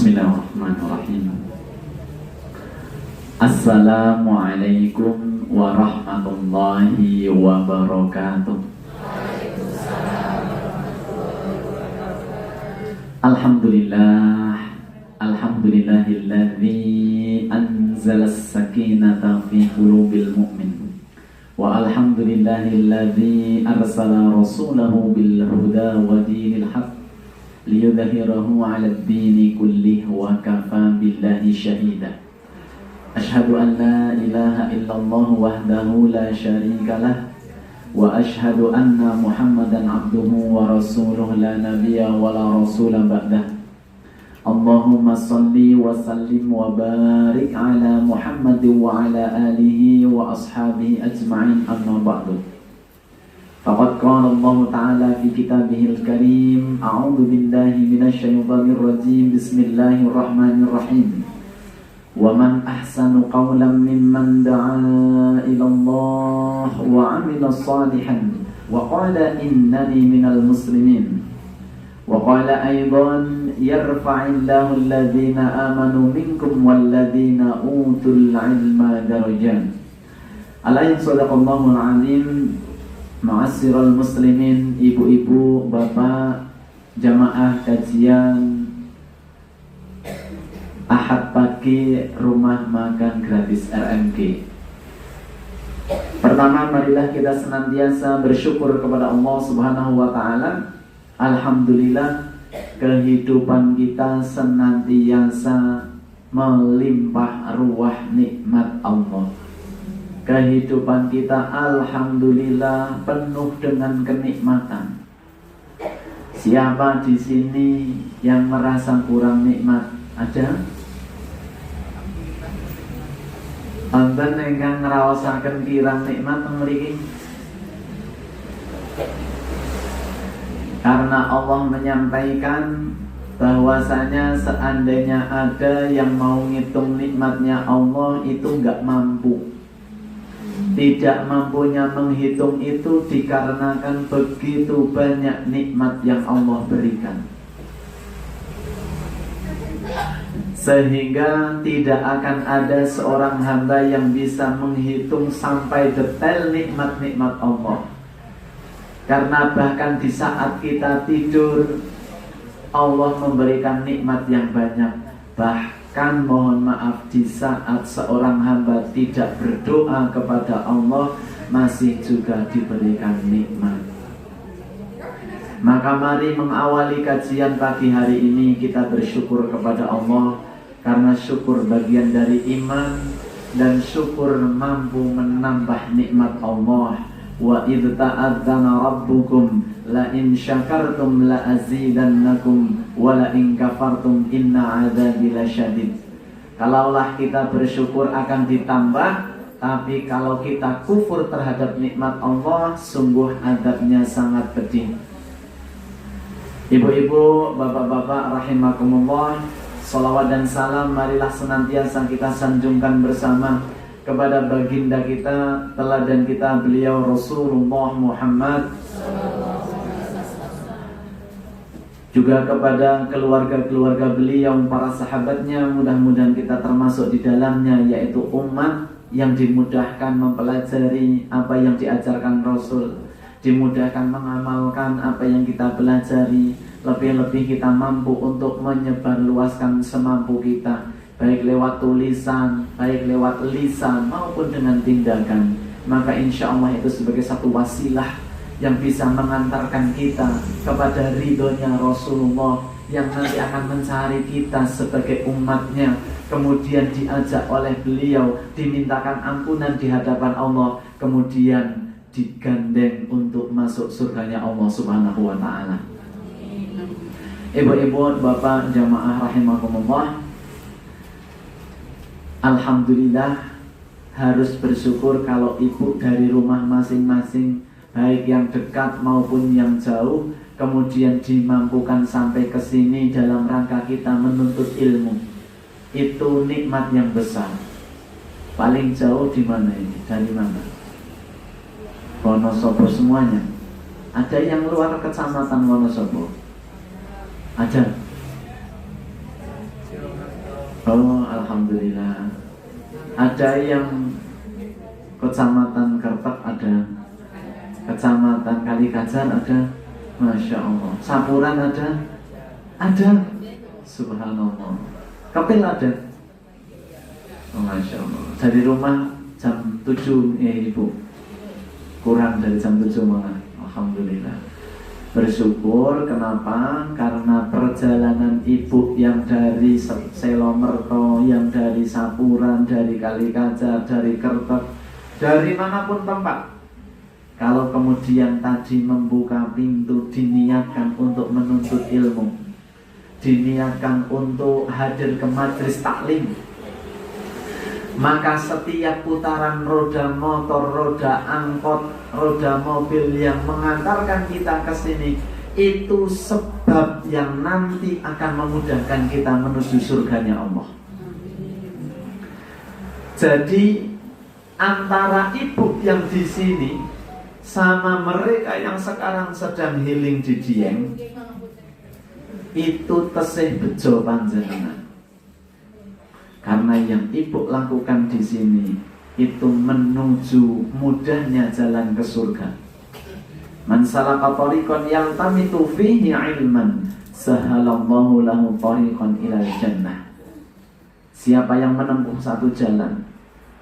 Bismillahirrahmanirrahim. Assalamualaikum warahmatullahi wabarakatuh. Alhamdulillah, alhamdulillahilladzi anzalas sakinata fi qulubil mu'min. Wa alhamdulillahilladzi arsala rasulahu bil huda wa dinil haqq liyudhhirahu 'alad dini kullih wa kafa billahi syahida. Asyhadu an la ilaha illallah wahdahu la syarika lah wa asyhadu anna Muhammadan abduhu wa rasuluh la nabiyya wa la rasula ba'dah. Allahumma salli wa sallim wa barik ala Muhammadin wa ala alihi wa ashabihi ajma'in, amma ba'du. Faqad qala Allah ta'ala fi kitabihil karim, a'udzu billahi minasy syaithanir rajim, bismillahirrahmanirrahim. Wa man ahsanu qawlan mimman da'a ila Allah wa 'amila shalihan wa qala innani minal muslimin. Wa qala aidan yarfa'illahu alladhina amanu minkum walladhina utul 'ilma darajat. Alayhi sadaqallahul 'azim. Ma'asyiral muslimin, ibu-ibu, bapak, jamaah kajian Ahad pagi rumah makan gratis RMG. Pertama, marilah kita senantiasa bersyukur kepada Allah Subhanahu wa ta'ala. Alhamdulillah, kehidupan kita senantiasa melimpah ruah nikmat Allah. Kehidupan kita alhamdulillah penuh dengan kenikmatan. Siapa di sini yang merasa kurang nikmat? Ada? Enten ingkang ngraosaken kirang nikmat mriki? Karena Allah menyampaikan bahwasanya seandainya ada yang mau ngitung nikmatnya Allah itu enggak mampu. Tidak mampunya menghitung itu dikarenakan begitu banyak nikmat yang Allah berikan, sehingga tidak akan ada seorang hamba yang bisa menghitung sampai detail nikmat-nikmat Allah. Karena bahkan di saat kita tidur Allah memberikan nikmat yang banyak. Bahkan mohon maaf, di saat seorang hamba tidak berdoa kepada Allah masih juga diberikan nikmat. Maka mari mengawali kajian pagi hari ini kita bersyukur kepada Allah, karena syukur bagian dari iman dan syukur mampu menambah nikmat Allah. Wa idh ta'adzana rabbukum la in syakartum la azidannakum wa la in kafartum inna adzabi lasyadid. Kalaulah kita bersyukur akan ditambah, tapi kalau kita kufur terhadap nikmat Allah, sungguh azabnya sangat pedih. Ibu-ibu, bapak-bapak rahimakumullah, salawat dan salam marilah senantiasa kita sanjungkan bersama kepada baginda kita, teladan kita, beliau Rasulullah Muhammad, juga kepada keluarga-keluarga beliau, para sahabatnya. Mudah-mudahan kita termasuk di dalamnya, yaitu umat yang dimudahkan mempelajari apa yang diajarkan Rasul, dimudahkan mengamalkan apa yang kita pelajari. Lebih-lebih kita mampu untuk menyebarluaskan semampu kita, baik lewat tulisan, baik lewat lisan, maupun dengan tindakan. Maka insya Allah itu sebagai satu wasilah yang bisa mengantarkan kita kepada ridhonya Rasulullah, yang nanti akan mencari kita sebagai umatnya, kemudian diajak oleh beliau, dimintakan ampunan di hadapan Allah, kemudian digandeng untuk masuk surganya Allah Subhanahu wa ta'ala. Ibu-ibu, bapak, jamaah rahimakumullah, alhamdulillah, harus bersyukur kalau ibu dari rumah masing-masing, baik yang dekat maupun yang jauh, kemudian dimampukan sampai ke sini dalam rangka kita menuntut ilmu. Itu nikmat yang besar. Paling jauh di mana ini? Dari mana? Wonosobo semuanya. Ada yang luar kecamatan Wonosobo? Ada. Oh, alhamdulillah. Ada yang Kecamatan Kertek ada, Kecamatan Kalikajar ada, Masya Allah. Sapuran ada, Subhanallah. Kepil ada, oh, Masya Allah. Dari rumah jam 7 Ibu, kurang dari jam 7 malah. Alhamdulillah. Bersyukur, kenapa? Karena perjalanan Ibu yang dari Selomerto, yang dari Sapuran, dari Kalikajar, dari Kertek, dari manapun tempat, kalau kemudian tadi membuka pintu, diniatkan untuk menuntut ilmu, diniatkan untuk hadir ke majelis taklim, maka setiap putaran roda motor, roda angkot, roda mobil yang mengantarkan kita ke sini, itu sebab yang nanti akan memudahkan kita menuju surganya Allah. Jadi antara Ibu yang di sini sama mereka yang sekarang sedang healing di Dieng, itu tesih bejo panjenengan. Karena yang Ibu lakukan di sini itu menuju mudahnya jalan ke surga. Man salaka tariqan yaltamisu fihi ilman, sahalallahu lahu tariqan ilal jannah. Siapa yang menempuh satu jalan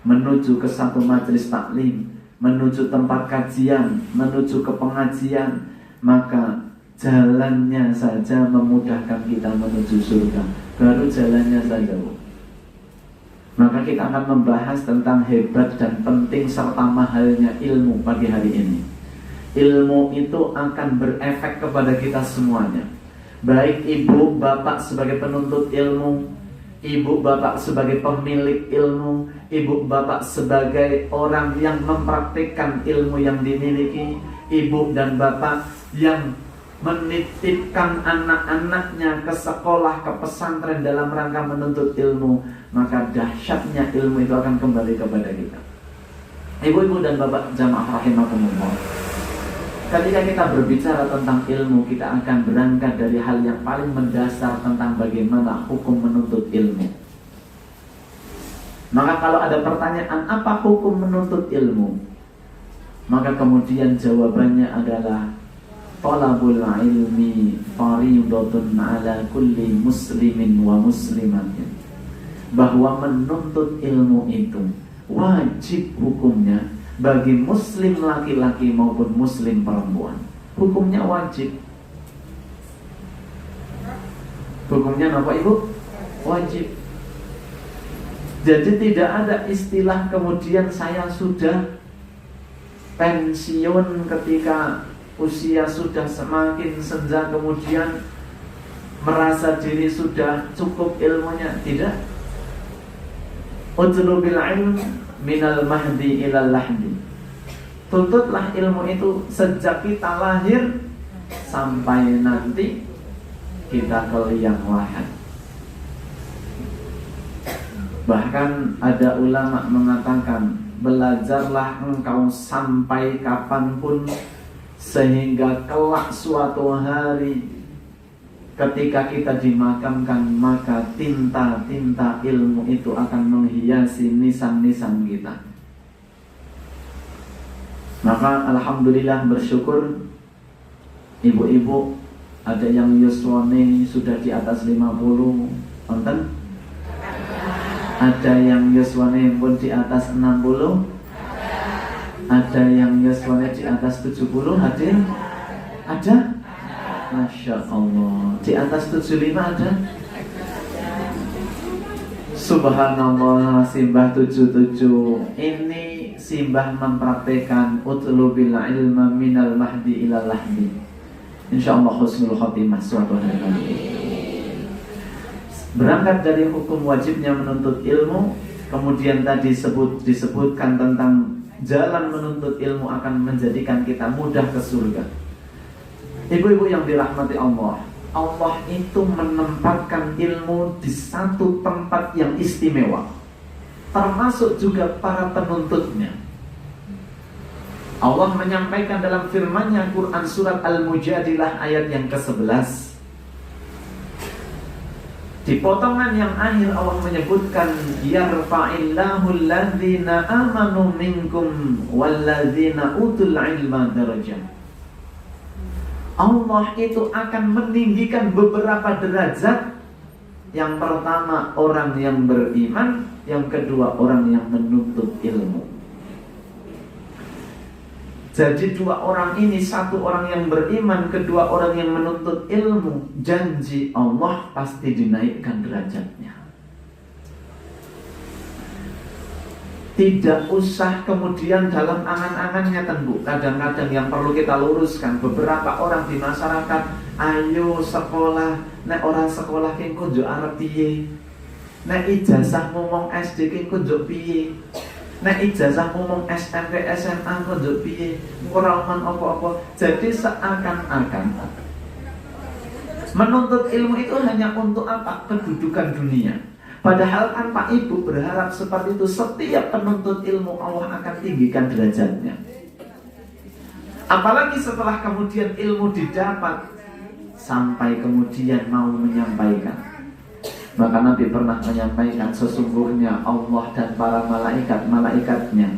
menuju ke satu majelis taklim, menuju tempat kajian, menuju ke pengajian, maka jalannya saja memudahkan kita menuju surga. Baru jalannya saja, Bu. Maka kita akan membahas tentang hebat dan penting serta mahalnya ilmu pagi hari ini. Ilmu itu akan berefek kepada kita semuanya. Baik ibu bapak sebagai penuntut ilmu, ibu bapak sebagai pemilik ilmu, ibu bapak sebagai orang yang mempraktikkan ilmu yang dimiliki, ibu dan bapak yang menitipkan anak-anaknya ke sekolah, ke pesantren dalam rangka menuntut ilmu, maka dahsyatnya ilmu itu akan kembali kepada kita. Ibu-ibu dan bapak jamaah rahimakumullah, ketika kita berbicara tentang ilmu, kita akan berangkat dari hal yang paling mendasar tentang bagaimana hukum menuntut ilmu. Maka kalau ada pertanyaan apa hukum menuntut ilmu, maka kemudian jawabannya adalah talabul ilmi fariidatun ala kulli muslimin wa muslimatin. Bahwa menuntut ilmu itu wajib hukumnya bagi muslim laki-laki maupun muslim perempuan. Hukumnya wajib. Hukumnya apa, Ibu? Wajib. Jadi tidak ada istilah kemudian saya sudah pensiun ketika usia sudah semakin senja, kemudian merasa diri sudah cukup ilmunya. Tidak. Utlubil ilm minal mahdi ilal lahdi. Tuntutlah ilmu itu sejak kita lahir sampai nanti kita ke liang lahat. Bahkan ada ulama mengatakan, belajarlah engkau sampai kapanpun, sehingga kelak suatu hari ketika kita dimakamkan, maka tinta-tinta ilmu itu akan menghiasi nisan-nisan kita. Maka alhamdulillah bersyukur, ibu-ibu ada yang yuswane sudah di atas 50, nonton? Ada yang yuswane pun di atas 60, ada yang yuswane di atas 70, hadir? Ada? Masya Allah. Di atas 75 ada? Subhanallah. Simbah 77 ini simbah mempraktekan utlubil ilma minal mahdi ilal lahdi. InsyaAllah husnul khotimah suatu hari nanti. Berangkat dari hukum wajibnya menuntut ilmu, kemudian tadi disebutkan tentang jalan menuntut ilmu akan menjadikan kita mudah ke surga. Ibu-ibu yang dirahmati Allah, Allah itu menempatkan ilmu di satu tempat yang istimewa, termasuk juga para penuntutnya. Allah menyampaikan dalam firman-Nya Quran surat Al-Mujadilah ayat yang ke-11, Di potongan yang akhir Allah menyebutkan yarfa'illahu alladzina amanu minkum walladzina utul ilma darajat. Allah itu akan meninggikan beberapa derajat. Yang pertama orang yang beriman, yang kedua orang yang menuntut ilmu. Jadi dua orang ini, satu orang yang beriman, kedua orang yang menuntut ilmu, janji Allah pasti dinaikkan derajatnya. Tidak usah kemudian dalam angan-angannya tentu. Kadang-kadang yang perlu kita luruskan, beberapa orang di masyarakat, ayo sekolah, nek orang sekolah ki kunjuk arep piye? Nek ijazah ngomong SD ki kunjuk piye? Nek ijazah ngomong SMP SMA kunjuk piye? Ora men apa-apa. Jadi seakan-akan menuntut ilmu itu hanya untuk apa? Kedudukan dunia. Padahal kan Pak Ibu berharap seperti itu. Setiap penuntut ilmu Allah akan tinggikan derajatnya. Apalagi setelah kemudian ilmu didapat, sampai kemudian mau menyampaikan. Maka Nabi pernah menyampaikan, sesungguhnya Allah dan para malaikat-malaikatnya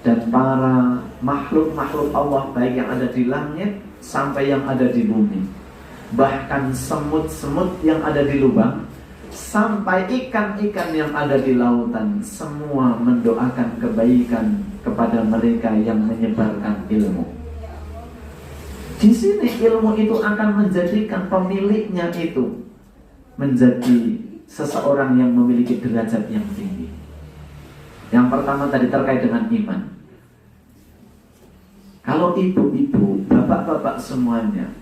dan para makhluk-makhluk Allah, baik yang ada di langit sampai yang ada di bumi, bahkan semut-semut yang ada di lubang, sampai ikan-ikan yang ada di lautan, semua mendoakan kebaikan kepada mereka yang menyebarkan ilmu. Di sini ilmu itu akan menjadikan pemiliknya itu menjadi seseorang yang memiliki derajat yang tinggi. Yang pertama tadi terkait dengan iman. Kalau ibu-ibu, bapak-bapak semuanya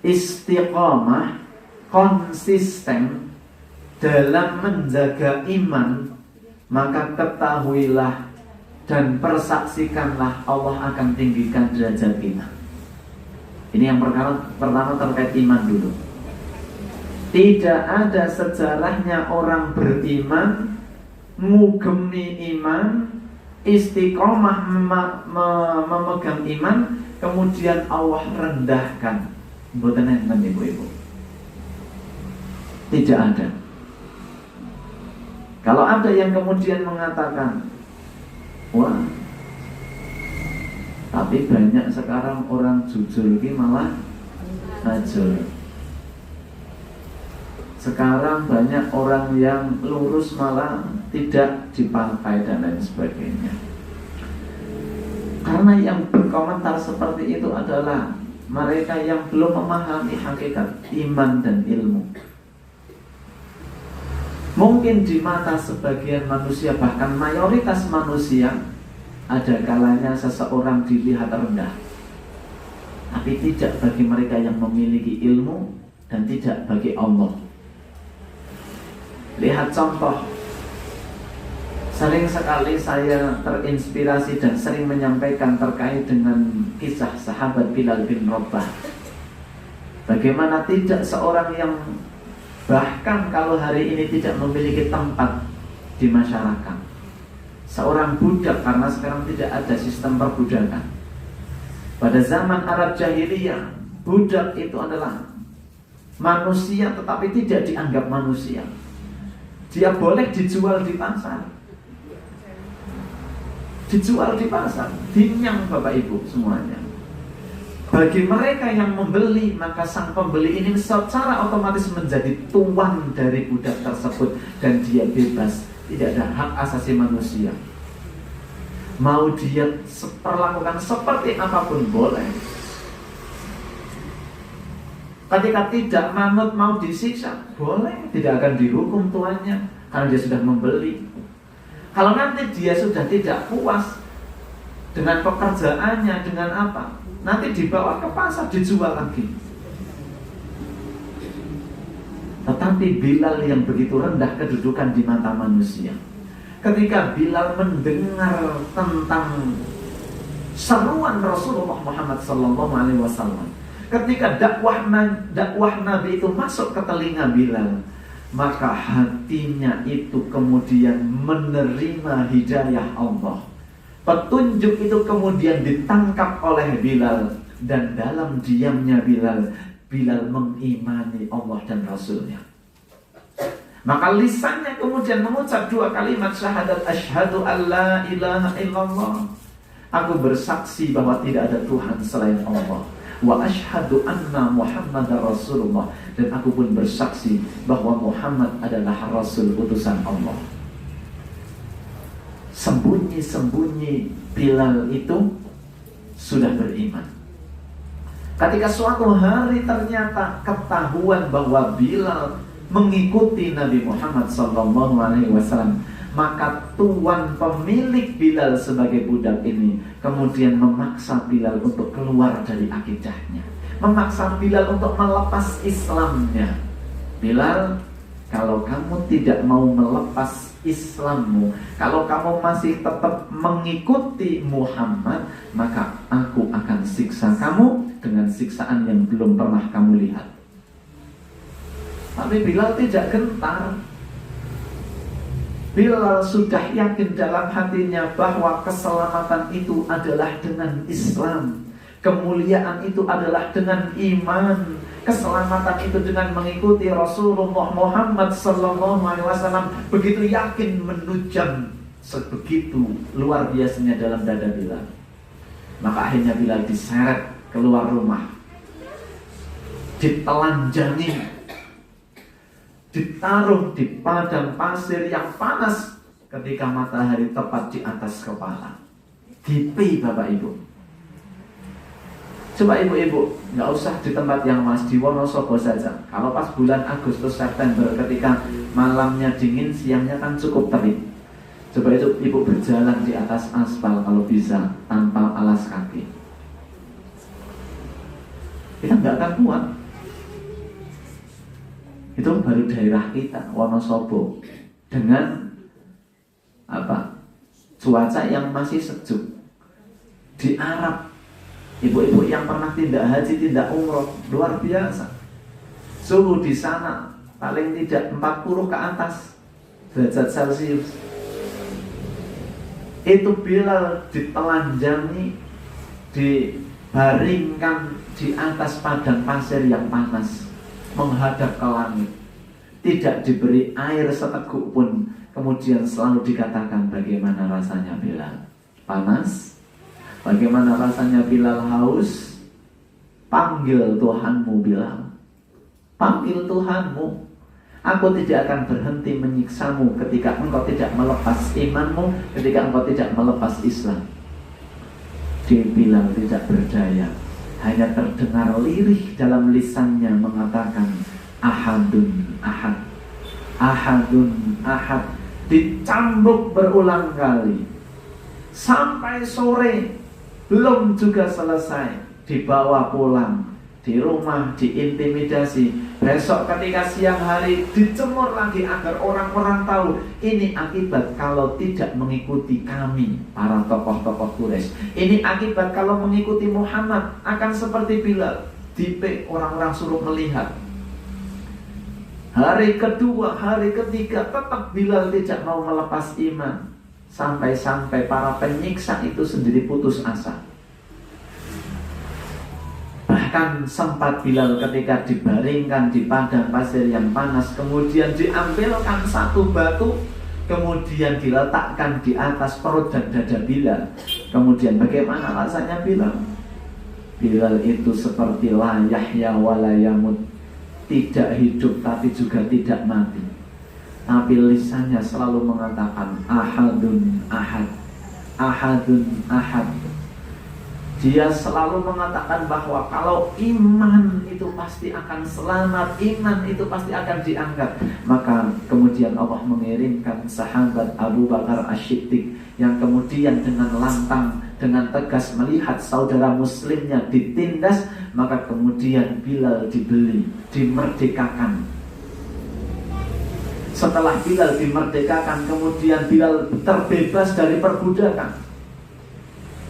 istiqomah, konsisten dalam menjaga iman, maka ketahuilah dan persaksikanlah Allah akan tinggikan derajat kita. Ini yang pertama terkait iman dulu. Tidak ada sejarahnya orang beriman, ngugemi iman, istiqomah memegang iman, kemudian Allah rendahkan. Mboten enten ibu-ibu. Tidak ada. Kalau ada yang kemudian mengatakan, wah, tapi banyak sekarang orang jujur ini malah ajur. Sekarang banyak orang yang lurus malah tidak dipakai dan lain sebagainya. Karena yang berkomentar seperti itu adalah mereka yang belum memahami hakikat iman dan ilmu. Mungkin di mata sebagian manusia, bahkan mayoritas manusia, ada kalanya seseorang dilihat rendah. Tapi tidak bagi mereka yang memiliki ilmu dan tidak bagi Allah. Lihat contoh. Sering sekali saya terinspirasi dan sering menyampaikan terkait dengan kisah sahabat Bilal bin Rabah. Bagaimana tidak seorang yang bahkan kalau hari ini tidak memiliki tempat di masyarakat, seorang budak, karena sekarang tidak ada sistem perbudakan. Pada zaman Arab Jahiliyah, budak itu adalah manusia tetapi tidak dianggap manusia. Dia boleh dijual di pasar. Dijual di pasar, dinyang Bapak Ibu semuanya. Bagi mereka yang membeli, maka sang pembeli ini secara otomatis menjadi tuan dari budak tersebut dan dia bebas, tidak ada hak asasi manusia. Mau dia perlakukan seperti apapun boleh. Ketika tidak manut mau disiksa, boleh, tidak akan dihukum tuannya karena dia sudah membeli. Kalau nanti dia sudah tidak puas dengan pekerjaannya, dengan apa, nanti dibawa ke pasar dijual lagi. Tetapi Bilal yang begitu rendah kedudukan di mata manusia, ketika Bilal mendengar tentang seruan Rasulullah Muhammad SAW, ketika dakwah Nabi itu masuk ke telinga Bilal, maka hatinya itu kemudian menerima hidayah Allah. Petunjuk itu kemudian ditangkap oleh Bilal, dan dalam diamnya Bilal mengimani Allah dan Rasulnya. Maka lisannya kemudian mengucap dua kalimat syahadat, asyhadu alla ilaha illallah, aku bersaksi bahwa tidak ada Tuhan selain Allah, wa asyhadu anna Muhammadar Rasulullah, dan aku pun bersaksi bahwa Muhammad adalah Rasul utusan Allah. Sembunyi-sembunyi Bilal itu sudah beriman. Ketika suatu hari ternyata ketahuan bahwa Bilal mengikuti Nabi Muhammad SAW, maka tuan pemilik Bilal sebagai budak ini kemudian memaksa Bilal untuk keluar dari akidahnya, memaksa Bilal untuk melepas Islamnya. Bilal, kalau kamu tidak mau melepas Islammu, kalau kamu masih tetap mengikuti Muhammad, maka aku akan siksa kamu dengan siksaan yang belum pernah kamu lihat. Tapi Bilal tidak gentar. Bilal sudah yakin dalam hatinya bahwa keselamatan itu adalah dengan Islam, kemuliaan itu adalah dengan iman, keselamatan itu dengan mengikuti Rasulullah Muhammad SAW. Begitu yakin, menujam, sebegitu luar biasanya dalam dada Bilal. Maka akhirnya Bilal diseret keluar rumah, ditelanjangi, ditaruh di padang pasir yang panas ketika matahari tepat di atas kepala. Gipi Bapak Ibu. Coba ibu-ibu, nggak usah di tempat yang mas, di Wonosobo saja. Kalau pas bulan Agustus September ketika malamnya dingin, siangnya kan cukup terik. Coba itu ibu berjalan di atas aspal kalau bisa tanpa alas kaki. Kita nggak akan kuat. Itu baru daerah kita, Wonosobo, dengan cuaca yang masih sejuk. Di Arab, ibu-ibu yang pernah tidak haji, tidak umroh, luar biasa. Suhu di sana paling tidak 40 ke atas derajat Celcius. Itu Bilal ditelanjangi, dibaringkan di atas padang pasir yang panas, menghadap ke langit, tidak diberi air seteguk pun. Kemudian selalu dikatakan, bagaimana rasanya Bilal? Panas? Bagaimana rasanya Bilal haus? Panggil Tuhanmu Bilal, panggil Tuhanmu. Aku tidak akan berhenti menyiksamu ketika engkau tidak melepas imanmu, ketika engkau tidak melepas Islam. Di Bilal tidak berdaya, hanya terdengar lirih dalam lisannya mengatakan ahadun ahad, ahadun ahad. Dicambuk berulang kali sampai sore, belum juga selesai. Dibawa pulang, di rumah diintimidasi. Besok ketika siang hari dicemur lagi agar orang-orang tahu ini akibat kalau tidak mengikuti kami, para tokoh-tokoh Quraisy. Ini akibat kalau mengikuti Muhammad akan seperti Bilal. Dipe orang-orang suruh melihat. Hari kedua, hari ketiga tetap Bilal tidak mau melepas iman. Sampai-sampai para penyiksa itu sendiri putus asa. Bahkan sempat Bilal ketika dibaringkan di padang pasir yang panas, kemudian diambilkan satu batu, kemudian diletakkan di atas perut dan dada Bilal. Kemudian bagaimana rasanya Bilal? Bilal itu seperti la yahya wa la yamut, tidak hidup tapi juga tidak mati. Tapi lisannya selalu mengatakan ahadun ahad, ahadun ahad. Dia selalu mengatakan bahwa kalau iman itu pasti akan selamat, iman itu pasti akan diangkat. Maka kemudian Allah mengirimkan sahabat Abu Bakar As-Siddiq yang kemudian dengan lantang, dengan tegas melihat saudara muslimnya ditindas. Maka kemudian Bilal dibeli, dimerdekakan. Setelah Bilal dimerdekakan, kemudian Bilal terbebas dari perbudakan,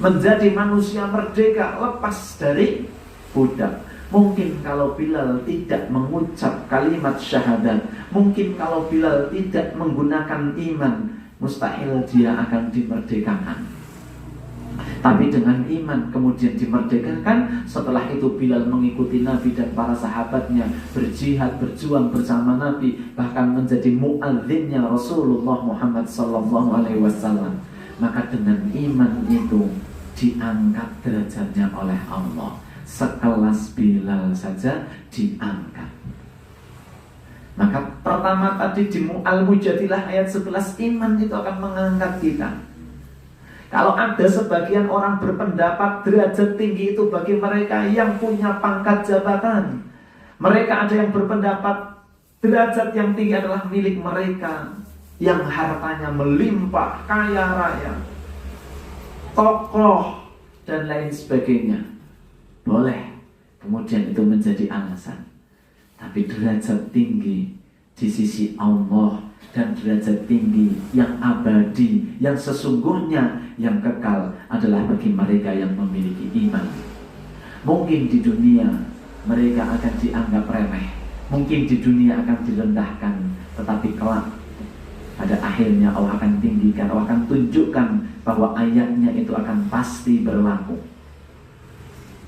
menjadi manusia merdeka, lepas dari budak. Mungkin kalau Bilal tidak mengucap kalimat syahadat, mungkin kalau Bilal tidak menggunakan iman, mustahil dia akan dimerdekakan. Tapi dengan iman kemudian dimerdekakan. Setelah itu Bilal mengikuti Nabi dan para sahabatnya, berjihad, berjuang bersama Nabi, bahkan menjadi muadzinnya Rasulullah Muhammad SAW. Maka dengan iman itu diangkat derajatnya oleh Allah. Sekelas Bilal saja diangkat. Maka pertama tadi di Al-Mujadilah ayat 11, iman itu akan mengangkat kita. Kalau ada sebagian orang berpendapat derajat tinggi itu bagi mereka yang punya pangkat jabatan, mereka ada yang berpendapat derajat yang tinggi adalah milik mereka yang hartanya melimpah, kaya raya, tokoh, dan lain sebagainya. Boleh kemudian itu menjadi alasan. Tapi derajat tinggi di sisi Allah dan derajat tinggi yang abadi, yang sesungguhnya, yang kekal adalah bagi mereka yang memiliki iman. Mungkin di dunia mereka akan dianggap remeh, mungkin di dunia akan direndahkan, tetapi kelak pada akhirnya Allah akan tinggikan, Allah akan tunjukkan bahwa ayatnya itu akan pasti berlaku.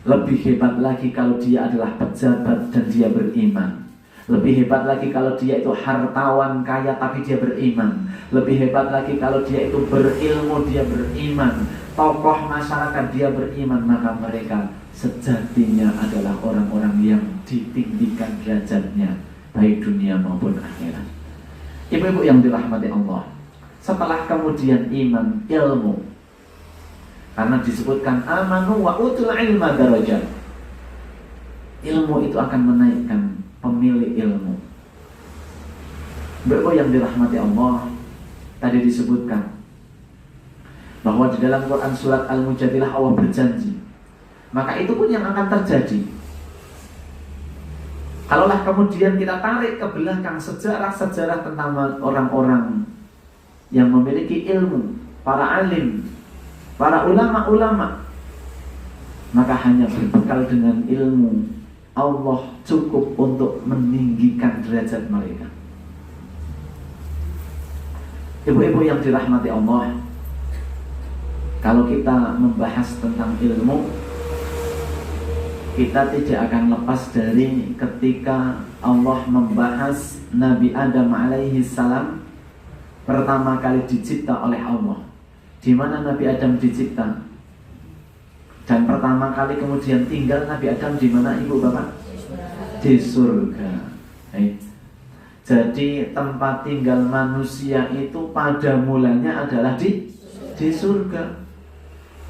Lebih hebat lagi kalau dia adalah pejabat dan dia beriman. Lebih hebat lagi kalau dia itu hartawan kaya tapi dia beriman. Lebih hebat lagi kalau dia itu berilmu, dia beriman. Tokoh masyarakat dia beriman. Maka mereka sejatinya adalah orang-orang yang ditinggikan derajatnya, baik dunia maupun akhirat. Ibu-ibu yang dirahmati Allah, setelah kemudian iman, ilmu. Karena disebutkan amanu wa utul ilma darajat. Ilmu itu akan menaikkan pemilik ilmu. Ibu yang dirahmati Allah, tadi disebutkan bahwa di dalam Quran surat Al-Mujadilah Allah berjanji. Maka itu pun yang akan terjadi. Kalaulah kemudian kita tarik ke belakang sejarah-sejarah tentang orang-orang yang memiliki ilmu, para alim, para ulama-ulama, maka hanya berbekal dengan ilmu Allah cukup untuk meninggikan derajat mereka. Ibu-ibu yang dirahmati Allah, kalau kita membahas tentang ilmu, kita tidak akan lepas dari ketika Allah membahas Nabi Adam alaihi salam pertama kali dicipta oleh Allah. Di mana Nabi Adam dicipta? Dan pertama kali kemudian tinggal Nabi Adam di mana, ibu bapak? Di surga. Jadi tempat tinggal manusia itu pada mulanya adalah di surga.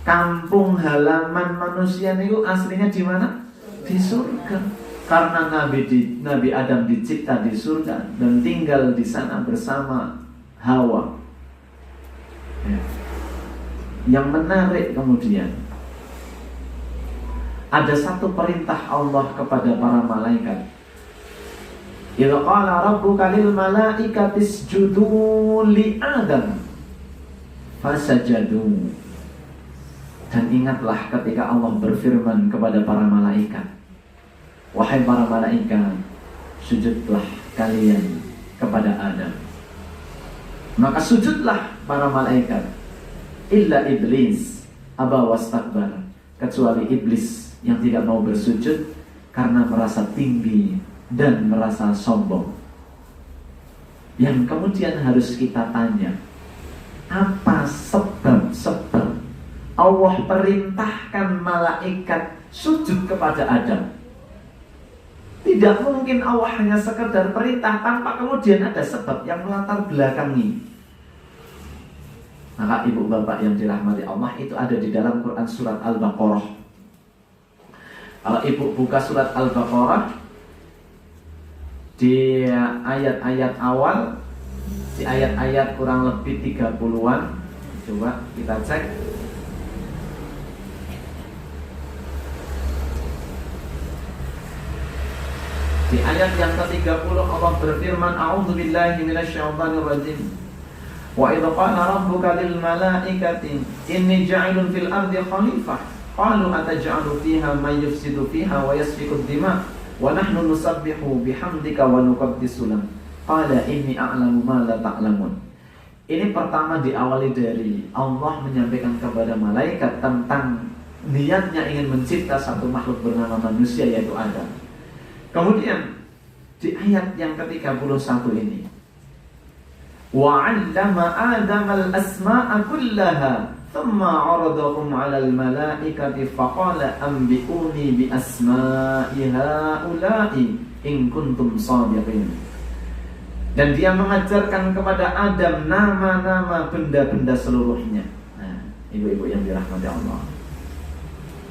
Kampung halaman manusia itu aslinya di mana? Di surga. Karena Nabi Adam dicipta di surga dan tinggal di sana bersama Hawa. Yang menarik kemudian, ada satu perintah Allah kepada para malaikat. Idza qala rabbuka lil malaikati isjudu li Adam fasajadu. Dan ingatlah ketika Allah berfirman kepada para malaikat, wahai para malaikat, sujudlah kalian kepada Adam. Maka sujudlah para malaikat, illa iblis aba wastakbar, kecuali iblis yang tidak mau bersujud karena merasa tinggi dan merasa sombong. Yang kemudian harus kita tanya, apa sebab Allah perintahkan malaikat sujud kepada Adam? Tidak mungkin Allah hanya sekedar perintah tanpa kemudian ada sebab yang melatar belakangi. Maka ibu bapak yang dirahmati Allah, itu ada di dalam Quran surat Al-Baqarah. Kalau ibu buka surat Al-Baqarah, di ayat-ayat awal, di ayat-ayat kurang lebih 30-an, coba kita cek. Di ayat yang ke-30 Allah berfirman, a'udzubillahi minasyaitonirrajim. Wa idza qala rabbuka lil malaikati inni ja'ilun fil ardi khalifah qalu ataj'alu fiha may yufsidu fiha wa yasfiku ad-dima wa nahnu nusabbihu bihamdika wa nuqaddisu lak qala inni a'lamu ma la ta'lamun. Ini pertama diawali dari Allah menyampaikan kepada malaikat tentang niatnya ingin mencipta satu makhluk bernama manusia, yaitu Adam. Kemudian di ayat yang ke-31 ini, وَعَلَّمَ آدَمَ الْأَسْمَاءَ كُلَّهَا ثُمَّ عَرَضَهُمْ عَلَى الْمَلَائِكَةِ فَقَالَ أَنْبِئُونِي بِأَسْمَاءِ هَؤُلَاءِ إِنْ كُنْتُمْ صَادِقِينَ. Dan dia mengajarkan kepada Adam nama-nama benda-benda seluruhnya. Nah, ibu-ibu yang dirahmati Allah,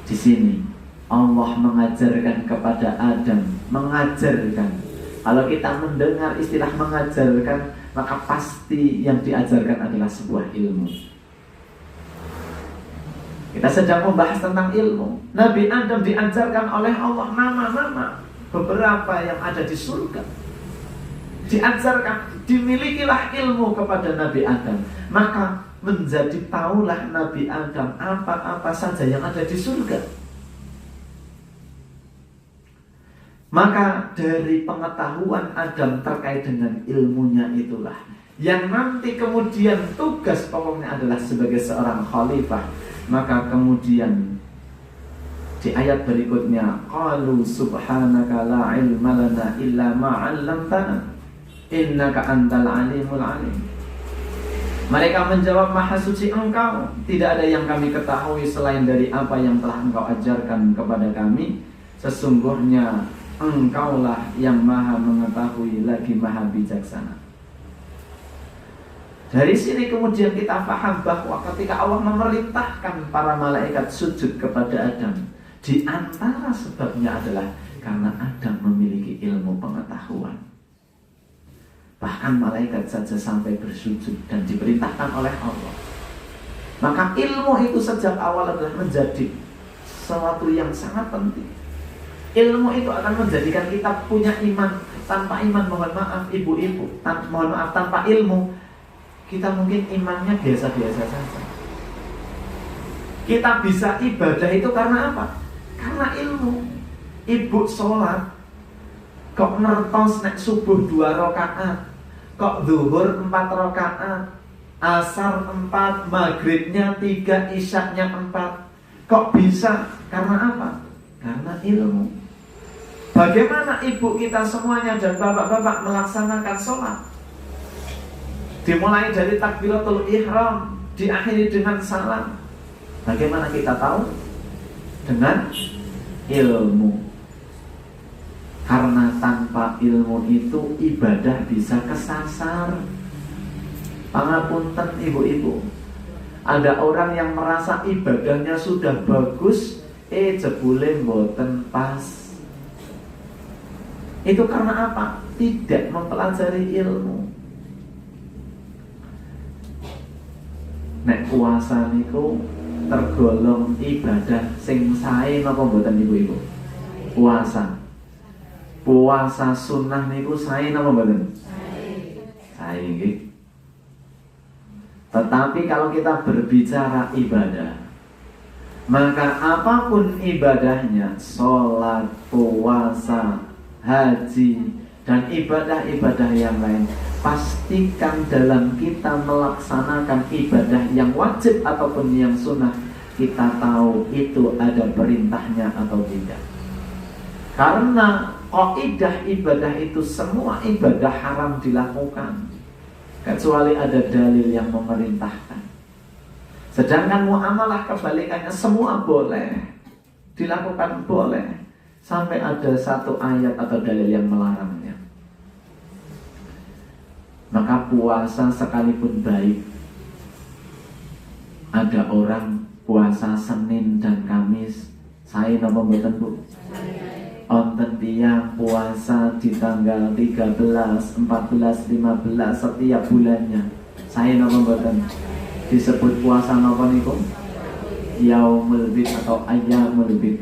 di sini Allah mengajarkan kepada Adam, mengajarkan. Kalau kita mendengar istilah mengajarkan, maka pasti yang diajarkan adalah sebuah ilmu. Kita sedang membahas tentang ilmu. Nabi Adam diajarkan oleh Allah nama-nama beberapa yang ada di surga. Diajarkan, dimilikilah ilmu kepada Nabi Adam. Maka menjadi tahulah Nabi Adam apa-apa saja yang ada di surga. Maka dari pengetahuan Adam terkait dengan ilmunya itulah yang nanti kemudian tugas pokoknya adalah sebagai seorang khalifah. Maka kemudian di ayat berikutnya, qalu subhanaka la ilma lana illa ma 'allamtana innaka antal alimul alim. Mereka menjawab, maha suci engkau, tidak ada yang kami ketahui selain dari apa yang telah engkau ajarkan kepada kami. Sesungguhnya engkaulah yang maha mengetahui lagi maha bijaksana. Dari sini kemudian kita paham bahwa ketika Allah memerintahkan para malaikat sujud kepada Adam, di antara sebabnya adalah karena Adam memiliki ilmu pengetahuan. Bahkan malaikat saja sampai bersujud dan diperintahkan oleh Allah. Maka ilmu itu sejak awal adalah menjadi sesuatu yang sangat penting. Ilmu itu akan menjadikan kita punya iman. Tanpa iman, mohon maaf ibu-ibu, mohon maaf, tanpa ilmu kita mungkin imannya biasa-biasa saja. Kita bisa ibadah itu karena apa? Karena ilmu. Ibu sholat kok nertos nek subuh 2 rakaat, kok zuhur 4 rakaat, asar 4, maghribnya 3, isyaknya 4. Kok bisa? Karena apa? Karena ilmu. Bagaimana ibu kita semuanya dan bapak-bapak melaksanakan sholat? Dimulai dari takbiratul ihram, diakhiri dengan salam. Bagaimana kita tahu? Dengan ilmu. Karena tanpa ilmu itu ibadah bisa kesasar. Pangapunten ibu-ibu, ada orang yang merasa ibadahnya sudah bagus, jebule mboten pas. Itu karena apa? Tidak mempelajari ilmu. Nek puasa niku tergolong ibadah sing sae napa mboten ibu-ibu? Puasa sunnah niku sae napa mboten? Sae nggih. Tetapi kalau kita berbicara ibadah, maka apapun ibadahnya, sholat, puasa, haji, dan ibadah-ibadah yang lain, pastikan dalam kita melaksanakan ibadah yang wajib ataupun yang sunnah, kita tahu itu ada perintahnya atau tidak. Karena kaidah ibadah itu semua ibadah haram dilakukan kecuali ada dalil yang memerintahkan. Sedangkan muamalah kebalikannya semua boleh dilakukan, boleh, sampai ada satu ayat atau dalil yang melarangnya. Maka puasa sekalipun baik, ada orang puasa Senin dan Kamis, saya napa mboten Bu? Onten tiyang puasa di tanggal 13, 14, 15 setiap bulannya. Saya napa mboten? Disebut puasa napa niku? Yaumul Bid atau Ayyamul Bid.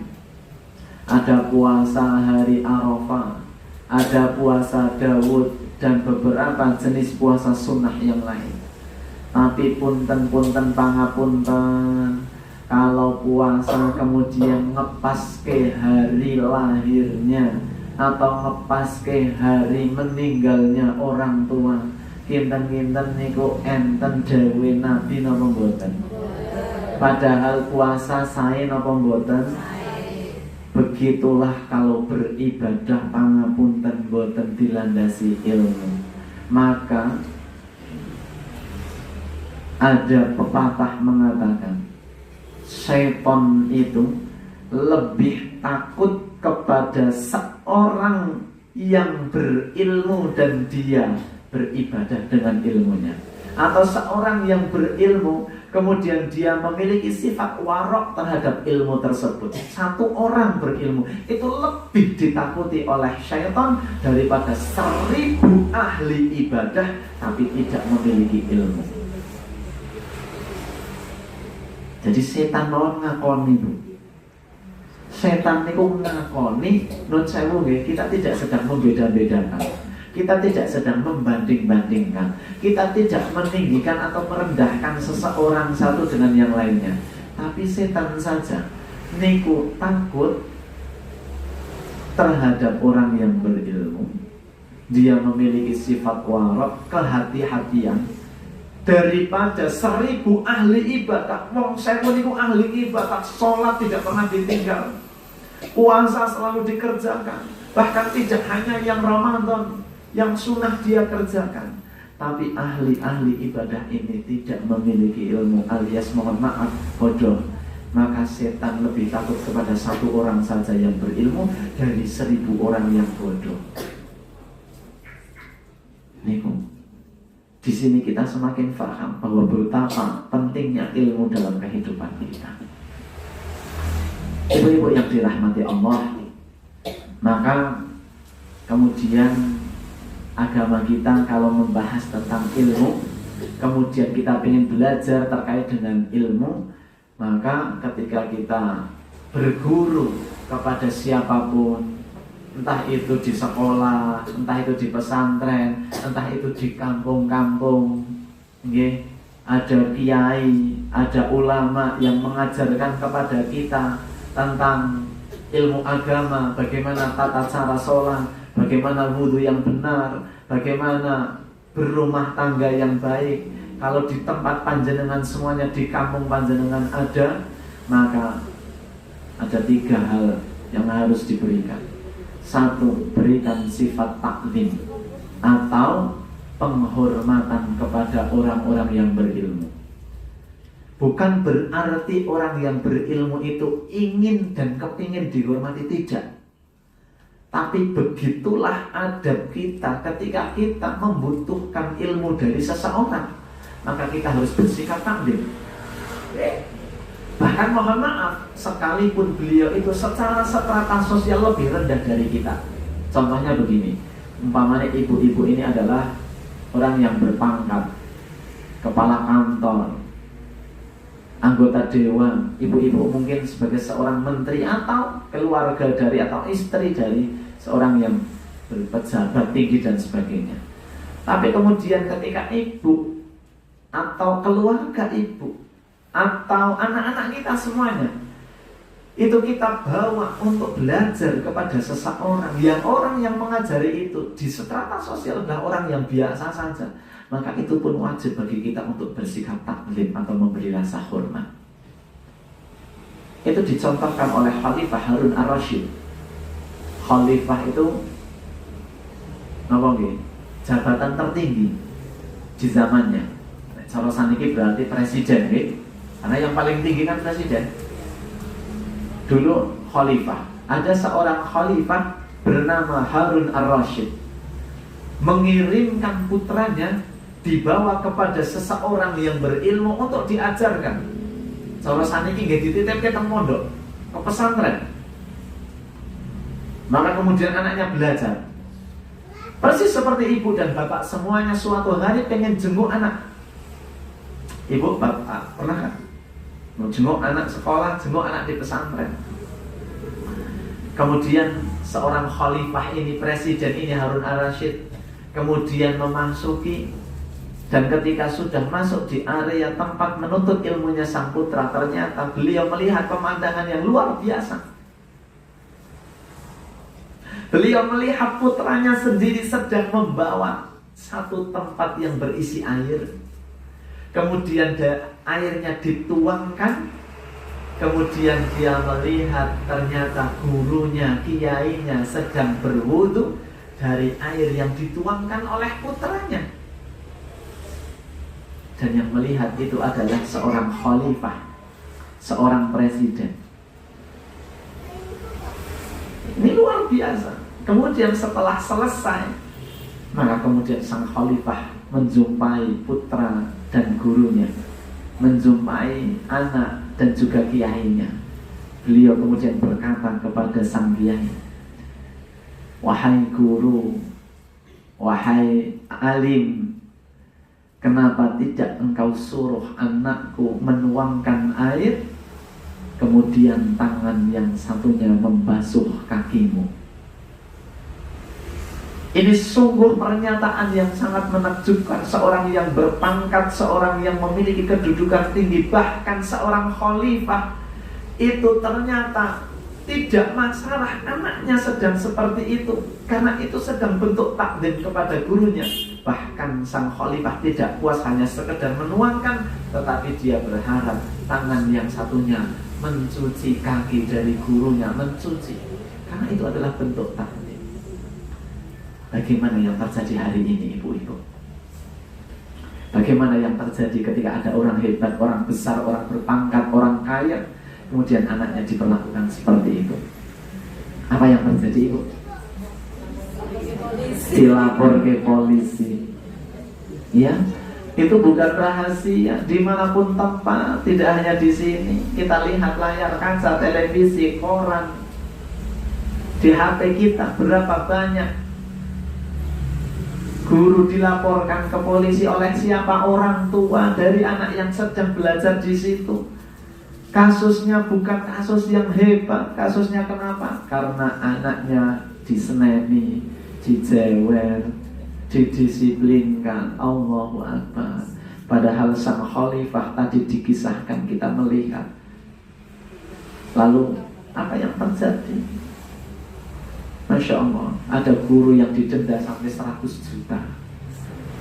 Ada puasa hari Arafah, ada puasa Daud, dan beberapa jenis puasa sunnah yang lain. Tapi punten-punten pangapunten, kalau puasa kemudian ngepas ke hari lahirnya atau ngepas ke hari meninggalnya orang tua, kinten-kinten niku enten dawuh Nabi napa mboten? Padahal puasa sae napa mboten? Begitulah kalau beribadah pangapunten boten dilandasi ilmu. Maka ada pepatah mengatakan syaitan itu lebih takut kepada seorang yang berilmu dan dia beribadah dengan ilmunya, atau seorang yang berilmu kemudian dia memiliki sifat warok terhadap ilmu tersebut. Satu orang berilmu itu lebih ditakuti oleh syaitan daripada 1000 ahli ibadah tapi tidak memiliki ilmu. Jadi setan mau ngakoni itu. Setan itu ngakoni nun sewu nggih, kita tidak sedang membeda-bedakan. Kita tidak sedang membanding-bandingkan. Kita tidak meninggikan atau merendahkan seseorang satu dengan yang lainnya. Tapi setan saja niku takut terhadap orang yang berilmu. Dia memiliki sifat warok, kehati-hatian, daripada 1000 ahli ibadah. Wong sewu niku ahli ibadah, sholat tidak pernah ditinggal, puasa selalu dikerjakan, bahkan tidak hanya yang Ramadan, yang sunnah dia kerjakan. Tapi ahli-ahli ibadah ini tidak memiliki ilmu, alias mohon maaf bodoh. Maka setan lebih takut kepada satu orang saja yang berilmu dari 1000 orang yang bodoh. Niku, di sini kita semakin paham bahwa betapa pentingnya ilmu dalam kehidupan kita. Ibu-ibu yang dirahmati Allah, maka kemudian agama kita kalau membahas tentang ilmu, kemudian kita ingin belajar terkait dengan ilmu, maka ketika kita berguru kepada siapapun, entah itu di sekolah, entah itu di pesantren, entah itu di kampung-kampung, nggih, ada kiai, ada ulama yang mengajarkan kepada kita tentang ilmu agama, bagaimana tata cara sholat, bagaimana wudhu yang benar, bagaimana berumah tangga yang baik. Kalau di tempat panjenengan semuanya, di kampung panjenengan ada, maka ada 3 hal yang harus diberikan. 1, berikan sifat taklim atau penghormatan kepada orang-orang yang berilmu. Bukan berarti orang yang berilmu itu ingin dan kepingin dihormati, tidak. Tapi begitulah adab kita ketika kita membutuhkan ilmu dari seseorang, maka kita harus bersikap taklim. Bahkan mohon maaf, sekalipun beliau itu secara strata sosial lebih rendah dari kita. Contohnya begini, umpamanya ibu-ibu ini adalah orang yang berpangkat, kepala kantor, anggota dewan. Ibu-ibu mungkin sebagai seorang menteri atau keluarga dari atau istri dari seorang yang berpejabat tinggi dan sebagainya. Tapi kemudian ketika ibu atau keluarga ibu atau anak-anak kita semuanya itu kita bawa untuk belajar kepada seseorang yang orang yang mengajari itu di strata sosial adalah orang yang biasa saja, maka itu pun wajib bagi kita untuk bersikap taklim atau memberi rasa hormat. Itu dicontohkan oleh Khalifah Harun ar-Rasyid. Khalifah itu jabatan tertinggi di zamannya. Cara saniki berarti presiden, karena yang paling tinggi kan presiden. Dulu khalifah, ada seorang khalifah bernama Harun ar-Rasyid, mengirimkan putranya dibawa kepada seseorang yang berilmu untuk diajarkan. Cara saniki nggih dititipke teng pondok, ke pesantren. Maka kemudian anaknya belajar. Persis seperti ibu dan bapak semuanya suatu hari pengen jenguk anak. Ibu bapak pernah kan? Mau jenguk anak sekolah, jenguk anak di pesantren. Kemudian seorang khalifah ini, presiden ini Harun ar-Rasyid, kemudian memasuki, dan ketika sudah masuk di area tempat menuntut ilmunya sang putra, ternyata beliau melihat pemandangan yang luar biasa. Beliau melihat putranya sendiri sedang membawa satu tempat yang berisi air, kemudian airnya dituangkan, kemudian dia melihat ternyata gurunya, kiainya sedang berwudu dari air yang dituangkan oleh putranya. Dan yang melihat itu adalah seorang khalifah, seorang presiden. Ini luar biasa. Kemudian setelah selesai, maka kemudian sang khalifah menjumpai putra dan gurunya, menjumpai anak dan juga kiainya. Beliau kemudian berkata kepada sang kiai, "Wahai guru, wahai alim, kenapa tidak engkau suruh anakku menuangkan air, kemudian tangan yang satunya membasuh kakimu?" Ini sungguh pernyataan yang sangat menakjubkan. Seorang yang berpangkat, seorang yang memiliki kedudukan tinggi, bahkan seorang khalifah, itu ternyata tidak masalah anaknya sedang seperti itu, karena itu sedang bentuk takdim kepada gurunya. Bahkan sang khalifah tidak puas hanya sekedar menuangkan, tetapi dia berharap tangan yang satunya mencuci kaki dari gurunya, mencuci, karena itu adalah bentuk takdim. Bagaimana yang terjadi hari ini, ibu-ibu? Bagaimana yang terjadi ketika ada orang hebat, orang besar, orang berpangkat, orang kaya, kemudian anaknya diperlakukan seperti itu? Apa yang terjadi, ibu? Dilapor ke polisi. Ya, itu bukan rahasia. Dimanapun tempat, tidak hanya di sini. Kita lihat layar kaca, televisi, koran, di HP kita berapa banyak guru dilaporkan ke polisi oleh siapa? Orang tua dari anak yang sedang belajar di situ. Kasusnya bukan kasus yang hebat. Kasusnya kenapa? Karena anaknya diseneni, dijewer, didisiplinkan. Allahu Akbar. Padahal sang khalifah tadi dikisahkan, kita melihat. Lalu apa yang terjadi? Masya Allah, ada guru yang didenda sampai 100 juta.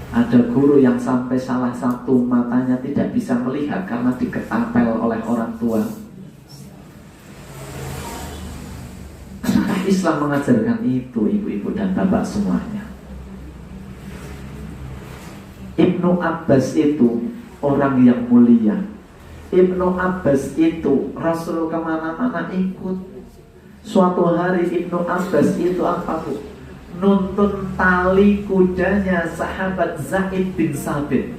Ada guru yang sampai salah satu matanya tidak bisa melihat karena diketapel oleh orang tua. Islam mengajarkan itu, ibu-ibu dan bapak semuanya. Ibnu Abbas itu orang yang mulia. Ibnu Abbas itu Rasul kemana-mana ikut. Suatu hari Ibnu Abbas itu apa, Bu? Nuntun tali kudanya sahabat Zaid bin Sabit.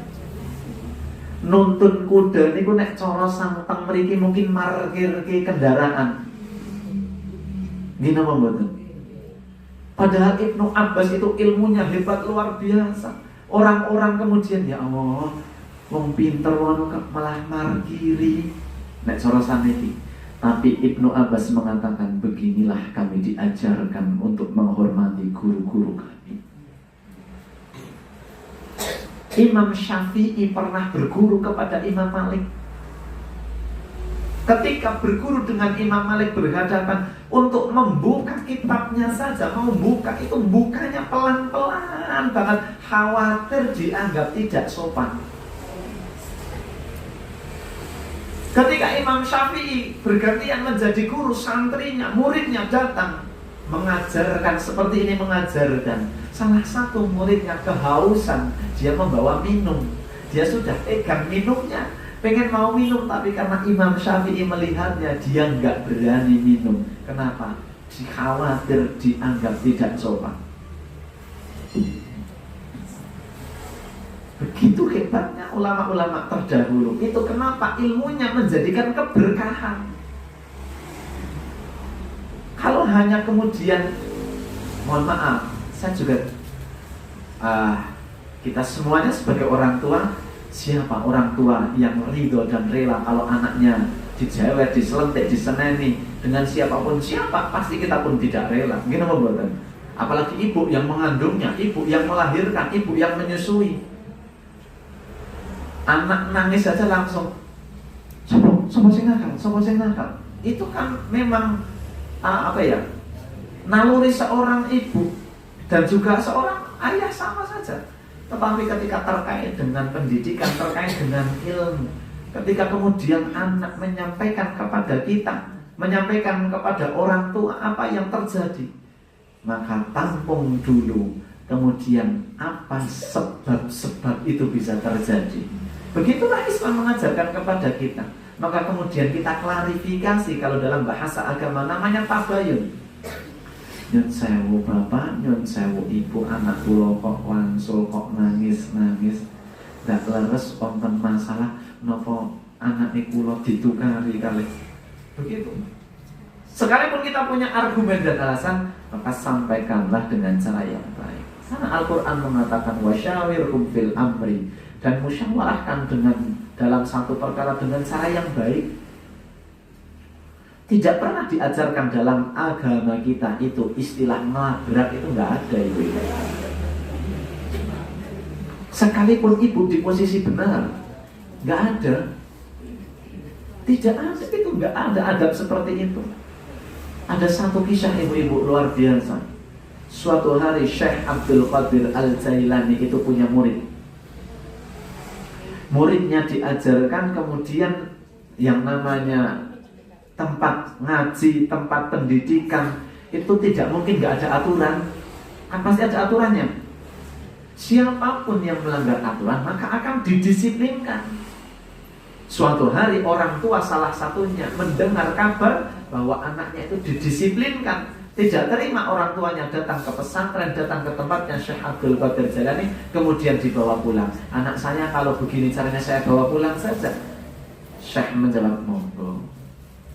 Nuntun kuda niku nek cara santeng mriki mungkin markir ke kendaraan. Gina mboten. Padahal Ibnu Abbas itu ilmunya hebat luar biasa. Orang-orang kemudian, ya Allah, wong pinter wono malah markiri nek cara saniki. Tapi Ibnu Abbas mengatakan, beginilah kami diajarkan untuk menghormati guru-guru kami. Imam Syafi'i pernah berguru kepada Imam Malik. Ketika berguru dengan Imam Malik berhadapan, untuk membuka kitabnya saja, mau buka itu bukanya pelan-pelan banget, khawatir dianggap tidak sopan. Ketika Imam Syafi'i bergantian menjadi guru, santrinya, muridnya datang mengajarkan seperti ini, mengajarkan. Salah satu muridnya kehausan, dia membawa minum. Dia sudah pegang minumnya, pengen mau minum, tapi karena Imam Syafi'i melihatnya, dia nggak berani minum. Kenapa? Khawatir dianggap tidak sopan. Begitu hebatnya ulama-ulama terdahulu. Itu kenapa ilmunya menjadikan keberkahan. Kalau hanya kemudian, mohon maaf, saya juga kita semuanya sebagai orang tua, siapa orang tua yang ridho dan rela kalau anaknya dijewer, diselentik, diseneni dengan siapapun, siapa pasti kita pun tidak rela. Gimana membuatnya? Apalagi ibu yang mengandungnya, ibu yang melahirkan, ibu yang menyusui. Anak nangis saja langsung, sopo sing nakal. Itu kan memang naluri seorang ibu dan juga seorang ayah sama saja. Tetapi ketika terkait dengan pendidikan, terkait dengan ilmu, ketika kemudian anak menyampaikan kepada kita, menyampaikan kepada orang tua apa yang terjadi, maka tampung dulu. Kemudian apa sebab-sebab itu bisa terjadi. Begitulah Islam mengajarkan kepada kita. Maka kemudian kita klarifikasi, kalau dalam bahasa agama namanya tabayun. Nyun sewu bapak, nyun sewu ibu, anak kula kok wangsul, kok nangis-nangis, gak leres wonten masalah napa anake kula ditukari kali. Begitu. Sekalipun kita punya argumen dan alasan, maka sampaikanlah dengan cara yang baik. Karena Al-Quran mengatakan wasyawirhum fil amri, dan musyawarahkan dalam satu perkara dengan cara yang baik. Tidak pernah diajarkan dalam agama kita itu istilah ngelabrak, itu nggak ada itu. Sekalipun ibu di posisi benar, nggak ada. Tidak ada, itu nggak ada adab seperti itu. Ada satu kisah ibu-ibu luar biasa. Suatu hari Syekh Abdul Qadir Al-Jailani itu punya murid. Muridnya diajarkan, kemudian yang namanya tempat ngaji, tempat pendidikan itu tidak mungkin nggak ada aturan, kan pasti ada aturannya. Siapapun yang melanggar aturan maka akan didisiplinkan. Suatu hari orang tua salah satunya mendengar kabar bahwa anaknya itu didisiplinkan, tidak terima orang tuanya datang ke pesantren, datang ke tempatnya Syekh Abdul Qadir Jailani, kemudian dibawa pulang. Anak saya kalau begini caranya saya bawa pulang saja. Syekh menjawab, monggo,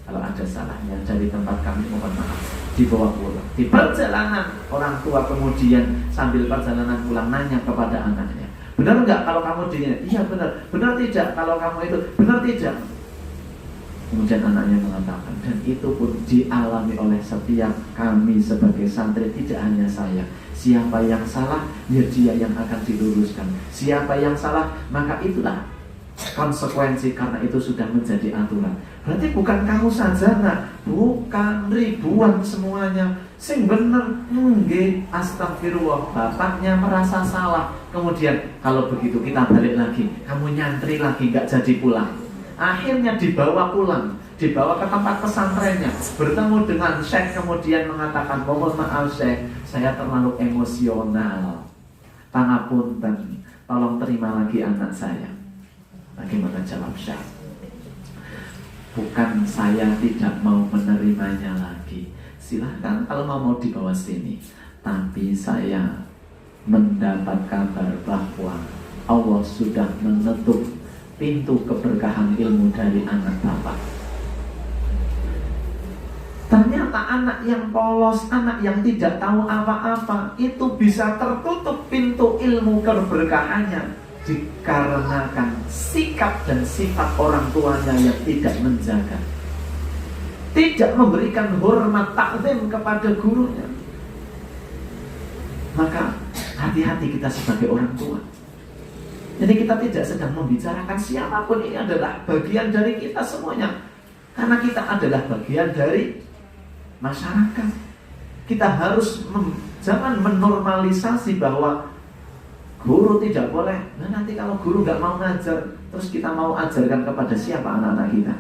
kalau ada salahnya dari tempat kami mohon maaf, dibawa pulang. Di perjalanan orang tua kemudian sambil perjalanan pulang nanya kepada anaknya, benar enggak kalau kamu begini? Iya benar. Benar tidak kalau kamu itu? Benar tidak? Kemudian anaknya mengatakan, dan itu pun dialami oleh setiap kami sebagai santri, tidak hanya saya. Siapa yang salah, ya dia yang akan diluruskan. Siapa yang salah, maka itulah konsekuensi, karena itu sudah menjadi aturan. Berarti bukan kamu saja, nah, bukan ribuan semuanya. Sing bener, nggih, astagfirullah, bapaknya merasa salah. Kemudian kalau begitu kita balik lagi, kamu nyantri lagi, nggak jadi pulang. Akhirnya dibawa pulang, dibawa ke tempat pesantrennya, bertemu dengan Syekh, kemudian mengatakan, mohon maaf Syekh, saya terlalu emosional, pangapunten, tolong terima lagi anak saya. Bagaimana jawab Syekh? Bukan saya tidak mau menerimanya lagi, silahkan kalau mau dibawa sini, tapi saya mendapat kabar bahwa Allah sudah menutup pintu keberkahan ilmu dari anak bapak. Ternyata anak yang polos, anak yang tidak tahu apa-apa, itu bisa tertutup pintu ilmu keberkahannya dikarenakan sikap dan sifat orang tuanya yang tidak menjaga, tidak memberikan hormat takzim kepada gurunya. Maka hati-hati kita sebagai orang tua. Jadi kita tidak sedang membicarakan siapapun, ini adalah bagian dari kita semuanya. Karena kita adalah bagian dari masyarakat. Kita harus jangan menormalisasi bahwa guru tidak boleh. Nah nanti kalau guru nggak mau ngajar, terus kita mau ajarkan kepada siapa anak-anak kita?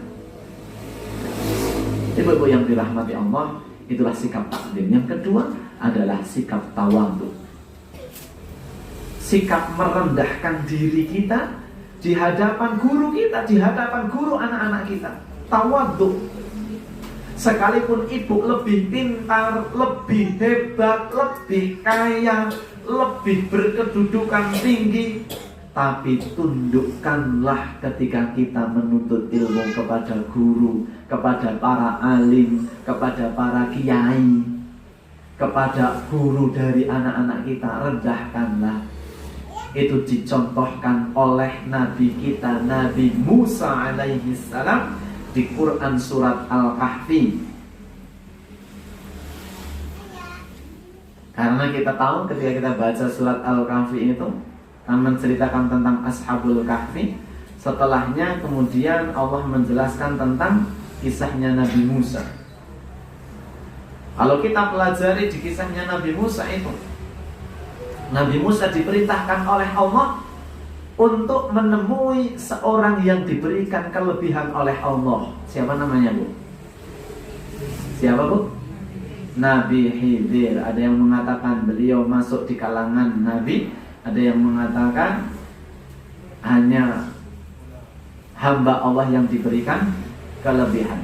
Ibu-ibu yang dirahmati Allah, itulah sikap takdim. Yang kedua adalah sikap tawadhu. Sikap merendahkan diri kita di hadapan guru kita, di hadapan guru anak-anak kita. Tawadhu. Sekalipun ibu lebih pintar, lebih hebat, lebih kaya, lebih berkedudukan tinggi, tapi tundukkanlah ketika kita menuntut ilmu kepada guru, kepada para alim, kepada para kiai, kepada guru dari anak-anak kita. Rendahkanlah. Itu dicontohkan oleh Nabi kita, Nabi Musa alaihi salam di Quran surat Al-Kahfi. Karena kita tahu ketika kita baca surat Al-Kahfi itu menceritakan tentang Ashabul Kahfi. Setelahnya kemudian Allah menjelaskan tentang kisahnya Nabi Musa. Kalau kita pelajari di kisahnya Nabi Musa itu, Nabi Musa diperintahkan oleh Allah untuk menemui seorang yang diberikan kelebihan oleh Allah. Siapa namanya, Bu? Siapa, Bu? Nabi Khidir. Ada yang mengatakan beliau masuk di kalangan Nabi, ada yang mengatakan hanya hamba Allah yang diberikan kelebihan.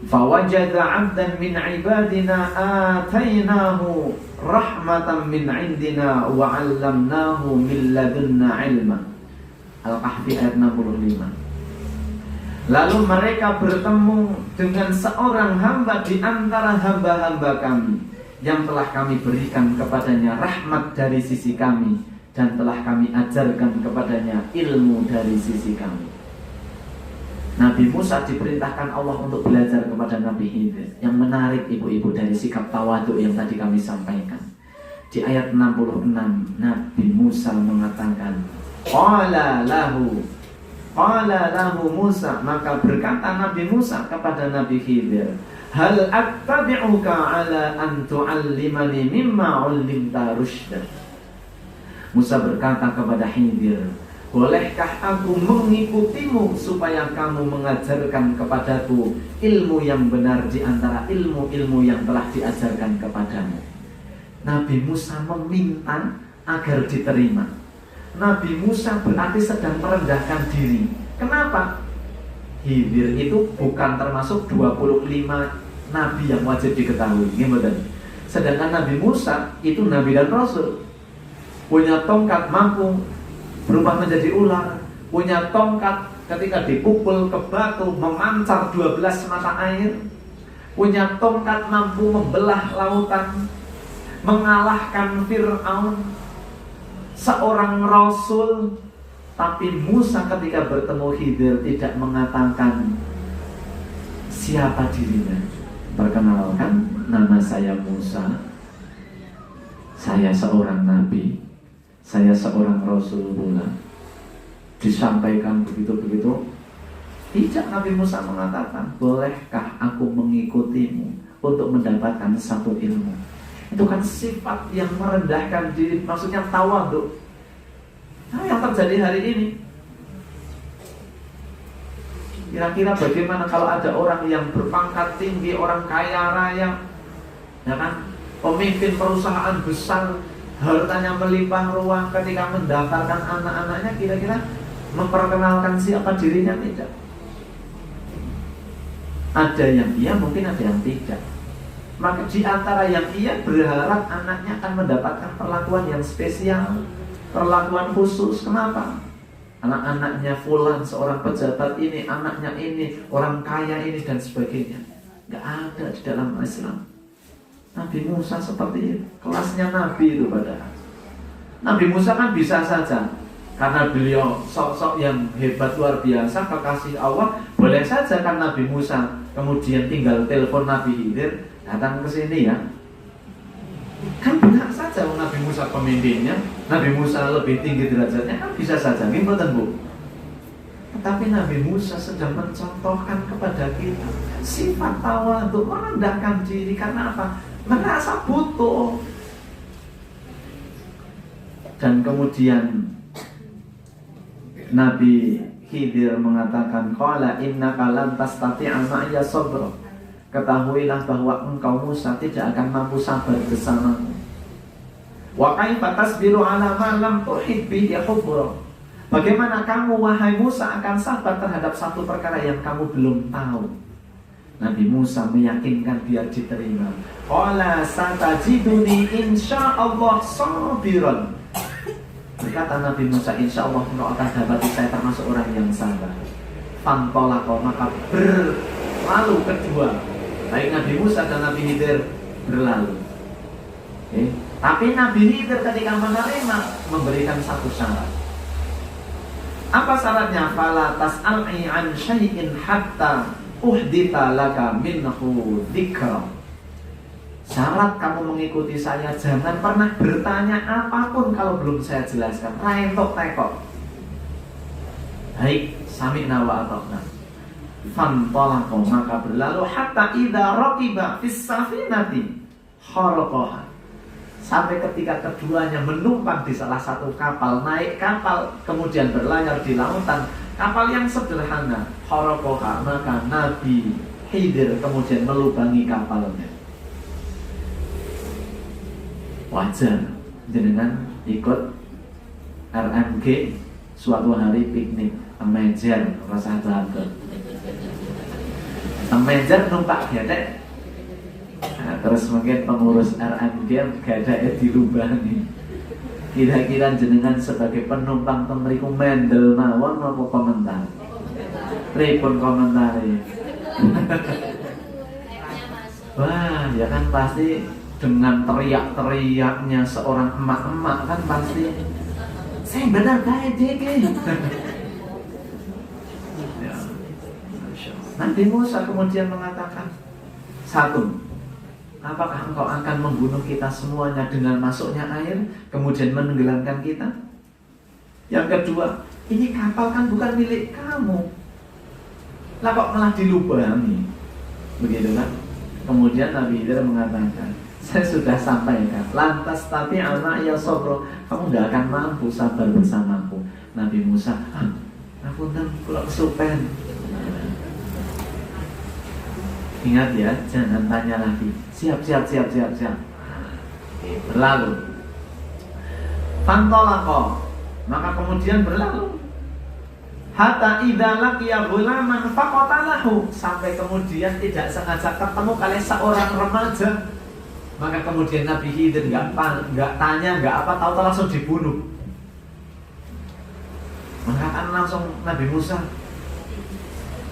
Fawajada 'abdan min 'ibadina atainahu rahmatan min 'indina wa 'allamnahu min ladunna 'ilma. Al-Kahfi ayat 65. Lalu mereka bertemu dengan seorang hamba di antara hamba-hamba kami yang telah kami berikan kepadanya rahmat dari sisi kami dan telah kami ajarkan kepadanya ilmu dari sisi kami. Nabi Musa diperintahkan Allah untuk belajar kepada Nabi Khidir. Yang menarik ibu-ibu dari sikap tawadhu yang tadi kami sampaikan. Di ayat 66 Nabi Musa mengatakan, Qala lahu Musa, maka berkata Nabi Musa kepada Nabi Khidir, Hal attabi'uka ala an tu'allimani mimma 'ullimta rusyda. Musa berkata kepada Khidir, bolehkah aku mengikutimu supaya kamu mengajarkan kepadaku ilmu yang benar di antara ilmu-ilmu yang telah diajarkan kepadamu. Nabi Musa meminta agar diterima. Nabi Musa berarti sedang merendahkan diri. Kenapa? Khidir itu bukan termasuk 25 nabi yang wajib diketahui. Gimana? Sedangkan Nabi Musa itu nabi dan rasul. Punya tongkat mampu berubah menjadi ular, punya tongkat ketika dipukul ke batu memancar 12 mata air, punya tongkat mampu membelah lautan, mengalahkan Fir'aun, seorang rasul. Tapi Musa ketika bertemu Khidir tidak mengatakan siapa dirinya. Perkenalkan, nama saya Musa, saya seorang nabi, saya seorang rasul pula. Disampaikan begitu-begitu. Tidak, Nabi Musa mengatakan, bolehkah aku mengikutimu untuk mendapatkan satu ilmu. Itu kan sifat yang merendahkan diri, maksudnya tawadhu. Nah, yang terjadi hari ini, kira-kira bagaimana kalau ada orang yang berpangkat tinggi, orang kaya raya, ya kan, pemimpin perusahaan besar, hartanya melimpah ruah, ketika mendaftarkan anak-anaknya kira-kira memperkenalkan siapa dirinya? Tidak. Ada yang iya, mungkin ada yang tidak. Maka di antara yang iya berharap anaknya akan mendapatkan perlakuan yang spesial, perlakuan khusus. Kenapa? Anak-anaknya fulan seorang pejabat ini, anaknya ini orang kaya ini dan sebagainya. Gak ada di dalam Islam. Nabi Musa seperti itu, kelasnya Nabi itu padahal. Nabi Musa kan bisa saja, karena beliau sosok yang hebat luar biasa, kekasih Allah, boleh saja kan Nabi Musa kemudian tinggal telepon Nabi Khidir, datang ke sini ya. Kan benar saja Nabi Musa pemimpinnya, Nabi Musa lebih tinggi derajatnya, kan bisa saja, gimana Bu? Tetapi Nabi Musa sedang mencontohkan kepada kita sifat tawadhu, merendahkan diri. Karena apa? Merasa butuh. Dan kemudian Nabi Khidir mengatakan, qala innaka lan tastati'a ma'iya sabra. Ketahuilah bahwa engkau Musa tidak akan mampu sabar bersamaku. Wa kaifa tasbiru ala ma lam tuhid bihi khubra. Bagaimana kamu wahai Musa akan sabar terhadap satu perkara yang kamu belum tahu? Nabi Musa meyakinkan biar diterima. Qala satajiduni insyaallah sabiran. Berkata Nabi Musa, insyaallah engkau akan dapati saya termasuk orang yang sabar. Fantolako, maka berlalu kedua, baik Nabi Musa dan Nabi Khidir berlalu. Tapi Nabi Khidir ketika menerima memberikan satu syarat. Apa syaratnya? Fala tas'al'i an syai'in hatta uhdita laka minhu dzikra. Syarat kamu mengikuti saya, jangan pernah bertanya apapun kalau belum saya jelaskan. Raentok tekok. Baik, sami'na wa ata'na. Fantolako, maka berlalu hatta idza raqiba fis safinati kharaqaha. Sampai ketika keduanya menumpang di salah satu kapal, naik kapal, kemudian berlayar di lautan, kapal yang sederhana, horokoha, maka Nabi Khidir kemudian melubangi kapalnya. Wajar jenengan ikut RMG suatu hari piknik, temejer rasa jaga, temejer numpak gedek. Nah, terus mungkin pengurus RMG gedek dilubangi. Kira-kira jenengan sebagai penumpang temriku mendel mawon apa komentar? Pripun komentare? Wah, ya kan pasti dengan teriak-teriaknya seorang emak-emak kan pasti saya benar kayak DG. Ya, Nabi Musa kemudian mengatakan, satu, apakah engkau akan membunuh kita semuanya dengan masuknya air, kemudian menenggelamkan kita? Yang kedua, ini kapal kan bukan milik kamu, lah kok malah dilubangi? Begitu kan? Kemudian Nabi Khidir mengatakan, saya sudah sampaikan, lantas tapi anak ya sobro, kamu tidak akan mampu sabar bersamaku. Nabi Musa, aku pulang kesupen. Ingat ya, jangan tanya lagi. Siap. Berlalu. Fantolako, maka kemudian berlalu. Hatta idza laqiya ghulaman faqatalahu, sampai kemudian tidak sengaja ketemu kali seorang remaja. Maka kemudian Nabi Khidir nggak tanya, nggak apa, tahu langsung dibunuh. Maka kan langsung Nabi Musa,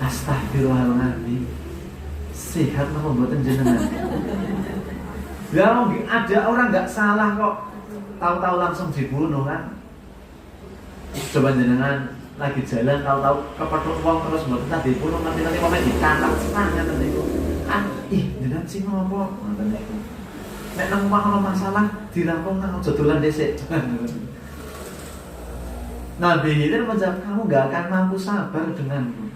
astagfirullahaladzim, sehat apa buatan jenengan? Ya ada orang nggak salah kok, tahu-tahu langsung dibunuh kan? Coba jenengan lagi jalan, tahu-tahu kepethuk wong terus mboten tadi dibunuh, nanti momen ditangkap serangan nanti itu. Kan jenengan sing ngopo? Ngoten niku. Nek nang omah ana masalah dirampung nang aja dolan dhisik. Nabi Khidir menjawab, kamu gak akan mampu sabar denganku.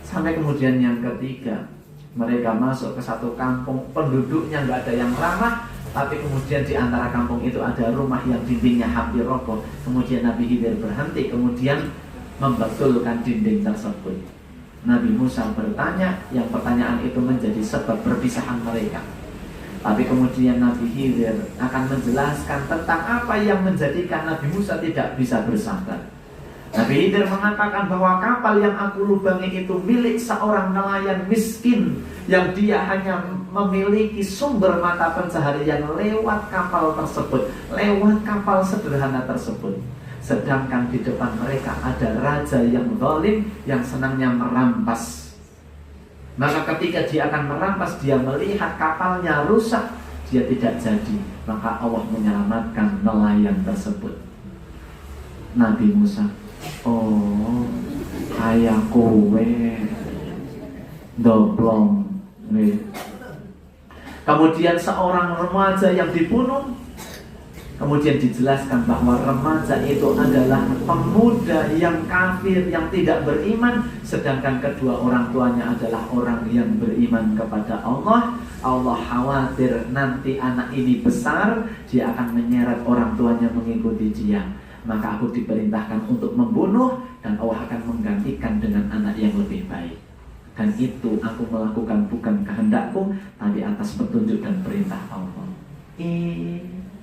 Sampai kemudian yang ketiga, mereka masuk ke satu kampung, penduduknya gak ada yang ramah, tapi kemudian di antara kampung itu ada rumah yang dindingnya hampir roboh. Kemudian Nabi Khidir berhenti, kemudian membetulkan dinding tersebut. Nabi Musa bertanya, yang pertanyaan itu menjadi sebab perpisahan mereka. Tapi kemudian Nabi Khidir akan menjelaskan tentang apa yang menjadikan Nabi Musa tidak bisa bersabar. Nabi Khidir mengatakan bahwa kapal yang aku lubangi itu milik seorang nelayan miskin, yang dia hanya memiliki sumber mata pencaharian lewat kapal tersebut, lewat kapal sederhana tersebut. Sedangkan di depan mereka ada raja yang zalim, yang senangnya merampas. Maka ketika dia akan merampas, dia melihat kapalnya rusak, dia tidak jadi. Maka Allah menyelamatkan nelayan tersebut. Nabi Musa, oh kayak kowe doblong. Kemudian seorang remaja yang dibunuh, kemudian dijelaskan bahwa remaja itu adalah pemuda yang kafir, yang tidak beriman, sedangkan kedua orang tuanya adalah orang yang beriman kepada Allah. Allah khawatir nanti anak ini besar, dia akan menyeret orang tuanya mengikuti dia. Maka aku diperintahkan untuk membunuh, dan Allah akan menggantikan dengan anak yang lebih baik. Dan itu aku melakukan bukan kehendakku, tapi atas petunjuk dan perintah Allah.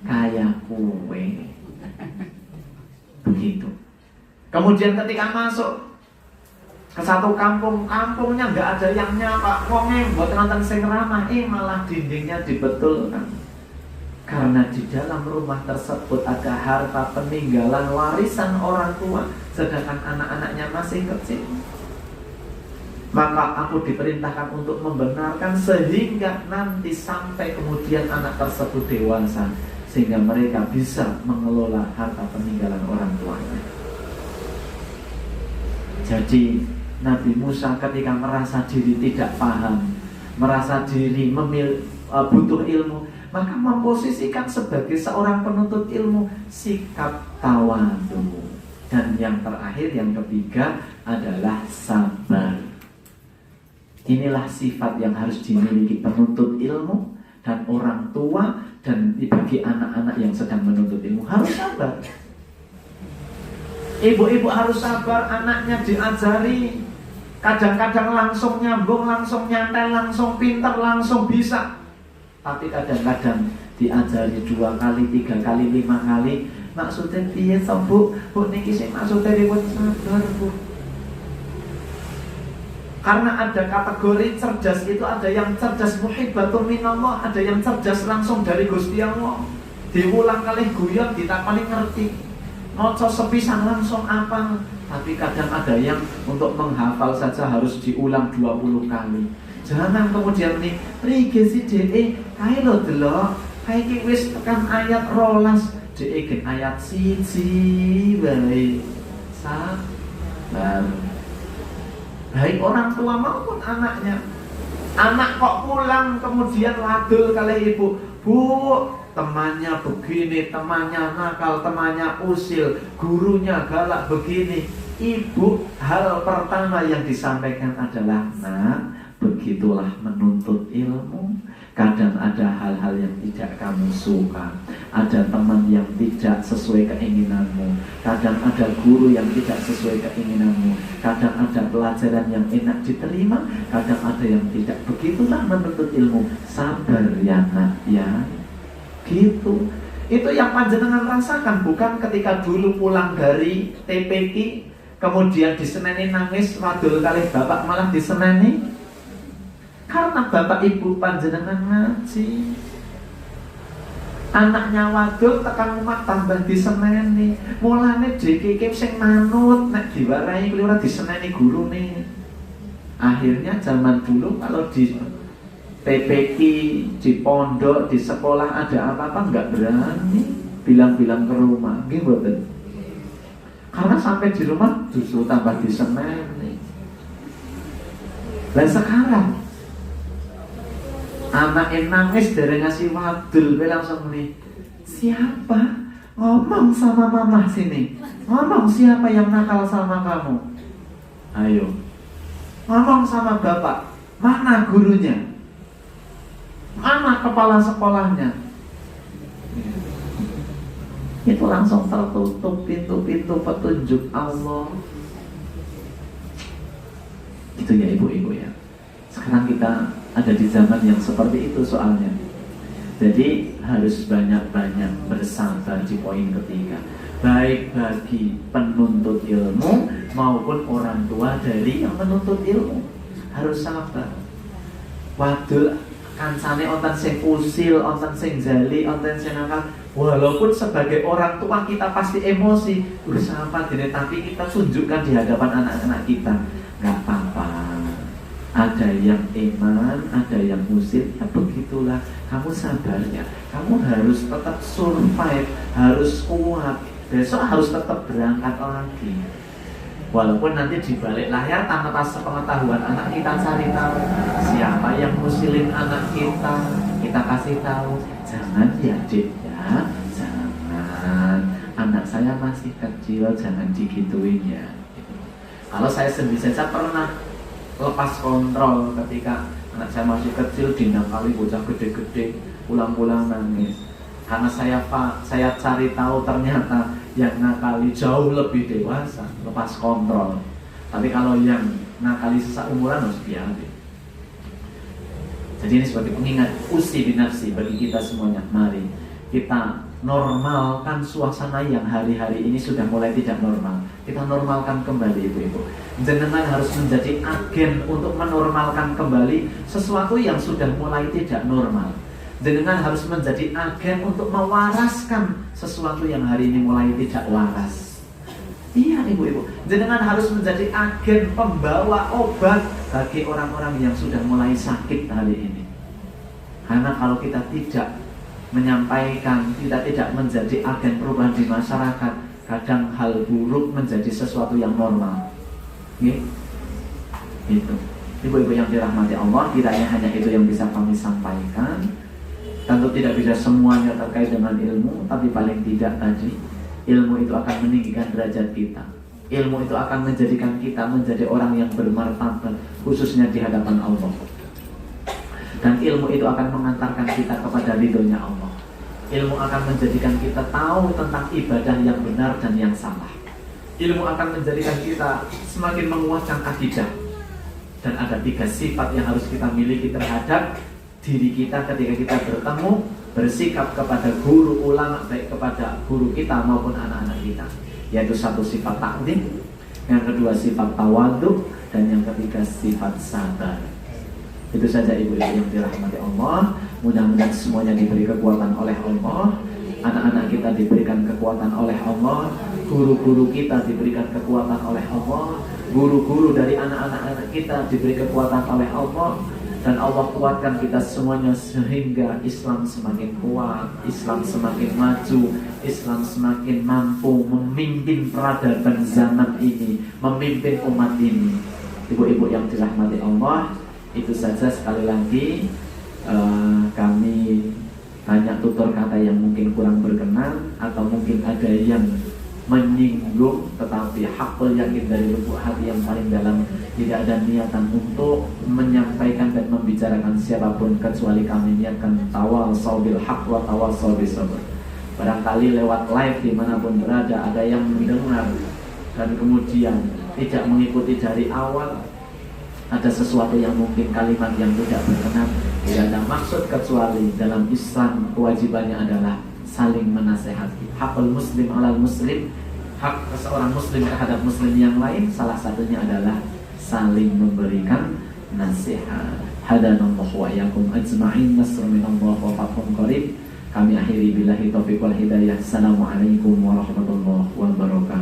Kayak kue. Begitu. Kemudian ketika masuk ke satu kampung, kampungnya nggak ada yang nyapa, wongeng buat nonton sing ramah, malah dindingnya dibetulkan. Karena di dalam rumah tersebut ada harta peninggalan warisan orang tua, sedangkan anak-anaknya masih kecil. Maka aku diperintahkan untuk membenarkan sehingga nanti sampai kemudian anak tersebut dewasa, sehingga mereka bisa mengelola harta peninggalan orang tuanya. Jadi Nabi Musa ketika merasa diri tidak paham, merasa diri butuh ilmu, maka memposisikan sebagai seorang penuntut ilmu sikap tawadu. Dan yang terakhir, yang ketiga adalah sabar. Inilah sifat yang harus dimiliki penuntut ilmu, dan orang tua dan bagi anak-anak yang sedang menuntut ilmu harus sabar. Ibu-ibu harus sabar, anaknya diajari, kadang-kadang langsung nyambung, langsung nyantel, langsung pinter, langsung bisa. Tapi kadang-kadang diajari 2 kali, 3 kali, 5 kali. Maksudnya piye to, Bu? Bu niki sing maksudnya ribut, sabar, Bu. Karena ada kategori cerdas itu, ada yang cerdas muhibbatun minallah, ada yang cerdas langsung dari Gusti Allah. Diulang kali guyon, ditakoni ngerti. Maca sepisan langsung apa. Tapi kadang ada yang untuk menghafal saja harus diulang 20 kali. Jangan kemudian nih, rige si DE, kae lho delok, kae iki wis tekan ayat 12, DE gen ayat 1 wae. Sabar. Baik orang tua maupun anaknya. Anak kok pulang kemudian ladul kali ibu, Bu, temannya begini, temannya nakal, temannya usil, gurunya galak begini. Ibu, hal pertama yang disampaikan adalah, nak, begitulah menuntut ilmu. Kadang ada hal-hal yang tidak kamu suka, ada teman yang tidak sesuai keinginanmu, kadang ada guru yang tidak sesuai keinginanmu, kadang ada pelajaran yang enak diterima, kadang ada yang tidak. Begitulah menuntut ilmu. Sabar ya nak ya. Gitu. Itu yang panjenengan rasakan, bukan ketika dulu pulang dari TPQ kemudian diseneni nangis, wadul kali bapak malah diseneni. Karena bapak ibu panjenengan ngaji, anaknya wadul tekan rumah tambah diseneni. Mulane dikikip sing manut, nek diwarai keliru diseneni guru nih. Akhirnya zaman dulu kalau di TPQ, di pondok, di sekolah ada apa-apa nggak berani bilang-bilang ke rumah, gitu. Karena sampai di rumah justru tambah diseneni. Dan sekarang anak yang nangis dari ngasih wadul, langsung nih, siapa ngomong sama mama sini, ngomong siapa yang nakal sama kamu, ayo ngomong sama bapak, mana gurunya, mana kepala sekolahnya. Itu langsung tertutup pintu-pintu petunjuk Allah. Itu ya ibu-ibu ya. Sekarang kita ada di zaman yang seperti itu soalnya. Jadi harus banyak-banyak bersabar di poin ketiga. Baik bagi penuntut ilmu maupun orang tua dari yang menuntut ilmu. Harus sabar. Wadul kancane onten sing usil, onten sing jali, onten sing nakal. Walaupun sebagai orang tua kita pasti emosi, berusaha diri, tapi kita tunjukkan di hadapan anak-anak kita, nggak apa-apa. Ada yang iman, ada yang usil, ya begitulah. Kamu sabar ya. Kamu harus tetap survive, harus kuat. Besok harus tetap berangkat lagi. Walaupun nanti di balik layar tanpa sepengetahuan anak kita cari tahu siapa yang musilin anak kita, kita kasih tahu. Jangan ya Dik ya, jangan. Anak saya masih kecil, jangan digituin ya. Kalau saya sendiri saja pernah lepas kontrol ketika anak saya masih kecil, dinakali bocah gede-gede, pulang-pulang nangis. Karena saya cari tahu ternyata yang nakali jauh lebih dewasa, lepas kontrol. Tapi kalau yang nakali seumuran harus biarin. Jadi ini sebagai pengingat, usi binafsi bagi kita semuanya. Mari kita normalkan suasana yang hari-hari ini sudah mulai tidak normal. Kita normalkan kembali ibu-ibu. Jenengan harus menjadi agen untuk menormalkan kembali sesuatu yang sudah mulai tidak normal. Jenengan harus menjadi agen untuk mewaraskan sesuatu yang hari ini mulai tidak waras. Iya ibu-ibu, jenengan harus menjadi agen pembawa obat bagi orang-orang yang sudah mulai sakit hari ini. Karena kalau kita tidak menyampaikan, kita tidak menjadi agen perubahan di masyarakat, kadang hal buruk menjadi sesuatu yang normal. Gitu. Ibu-ibu yang dirahmati Allah, kiranya hanya itu yang bisa kami sampaikan. Tentu tidak bisa semuanya terkait dengan ilmu, tapi paling tidak tadi ilmu itu akan meninggikan derajat kita. Ilmu itu akan menjadikan kita menjadi orang yang bermartabat, khususnya di hadapan Allah. Dan ilmu itu akan mengantarkan kita kepada ridhonya Allah. Ilmu akan menjadikan kita tahu tentang ibadah yang benar dan yang salah. Ilmu akan menjadikan kita semakin menguatkan akidah. Dan ada 3 sifat yang harus kita miliki terhadap diri kita ketika kita bertemu, bersikap kepada guru ulama, baik kepada guru kita maupun anak-anak kita. Yaitu 1 sifat taklim, yang kedua sifat tawadhu, dan yang ketiga sifat sabar. Itu saja ibu-ibu yang dirahmati Allah. Mudah-mudahan semuanya diberi kekuatan oleh Allah, anak-anak kita diberikan kekuatan oleh Allah, guru-guru kita diberikan kekuatan oleh Allah, guru-guru dari anak-anak kita diberi kekuatan oleh Allah, dan Allah kuatkan kita semuanya sehingga Islam semakin kuat, Islam semakin maju, Islam semakin mampu memimpin peradaban zaman ini, memimpin umat ini. Ibu-ibu yang dirahmati Allah, itu saja. Sekali lagi kami banyak tutur kata yang mungkin kurang berkenan atau mungkin ada yang menyinggung, tetapi hakul yakin dari lubuk hati yang paling dalam, tidak ada niatan untuk menyampaikan dan membicarakan siapapun kecuali kami niatkan tawassaw bil haq wa tawassaw bis sabr. Barangkali lewat live dimanapun berada ada yang mendengar dan kemudian tidak mengikuti dari awal, ada sesuatu yang mungkin kalimat yang tidak berkenan. Tidak ada maksud kecuali dalam Islam kewajibannya adalah saling menasehati. Hakul muslim alal muslim, hak seorang muslim terhadap muslim yang lain, salah satunya adalah saling memberikan nasihat. Hadanallahu wa iyyakum ajma'in, nasrun minallahi wa fathun qarib. Kami akhiri billahi taufiq wal hidayah. Assalamualaikum warahmatullahi wabarakatuh.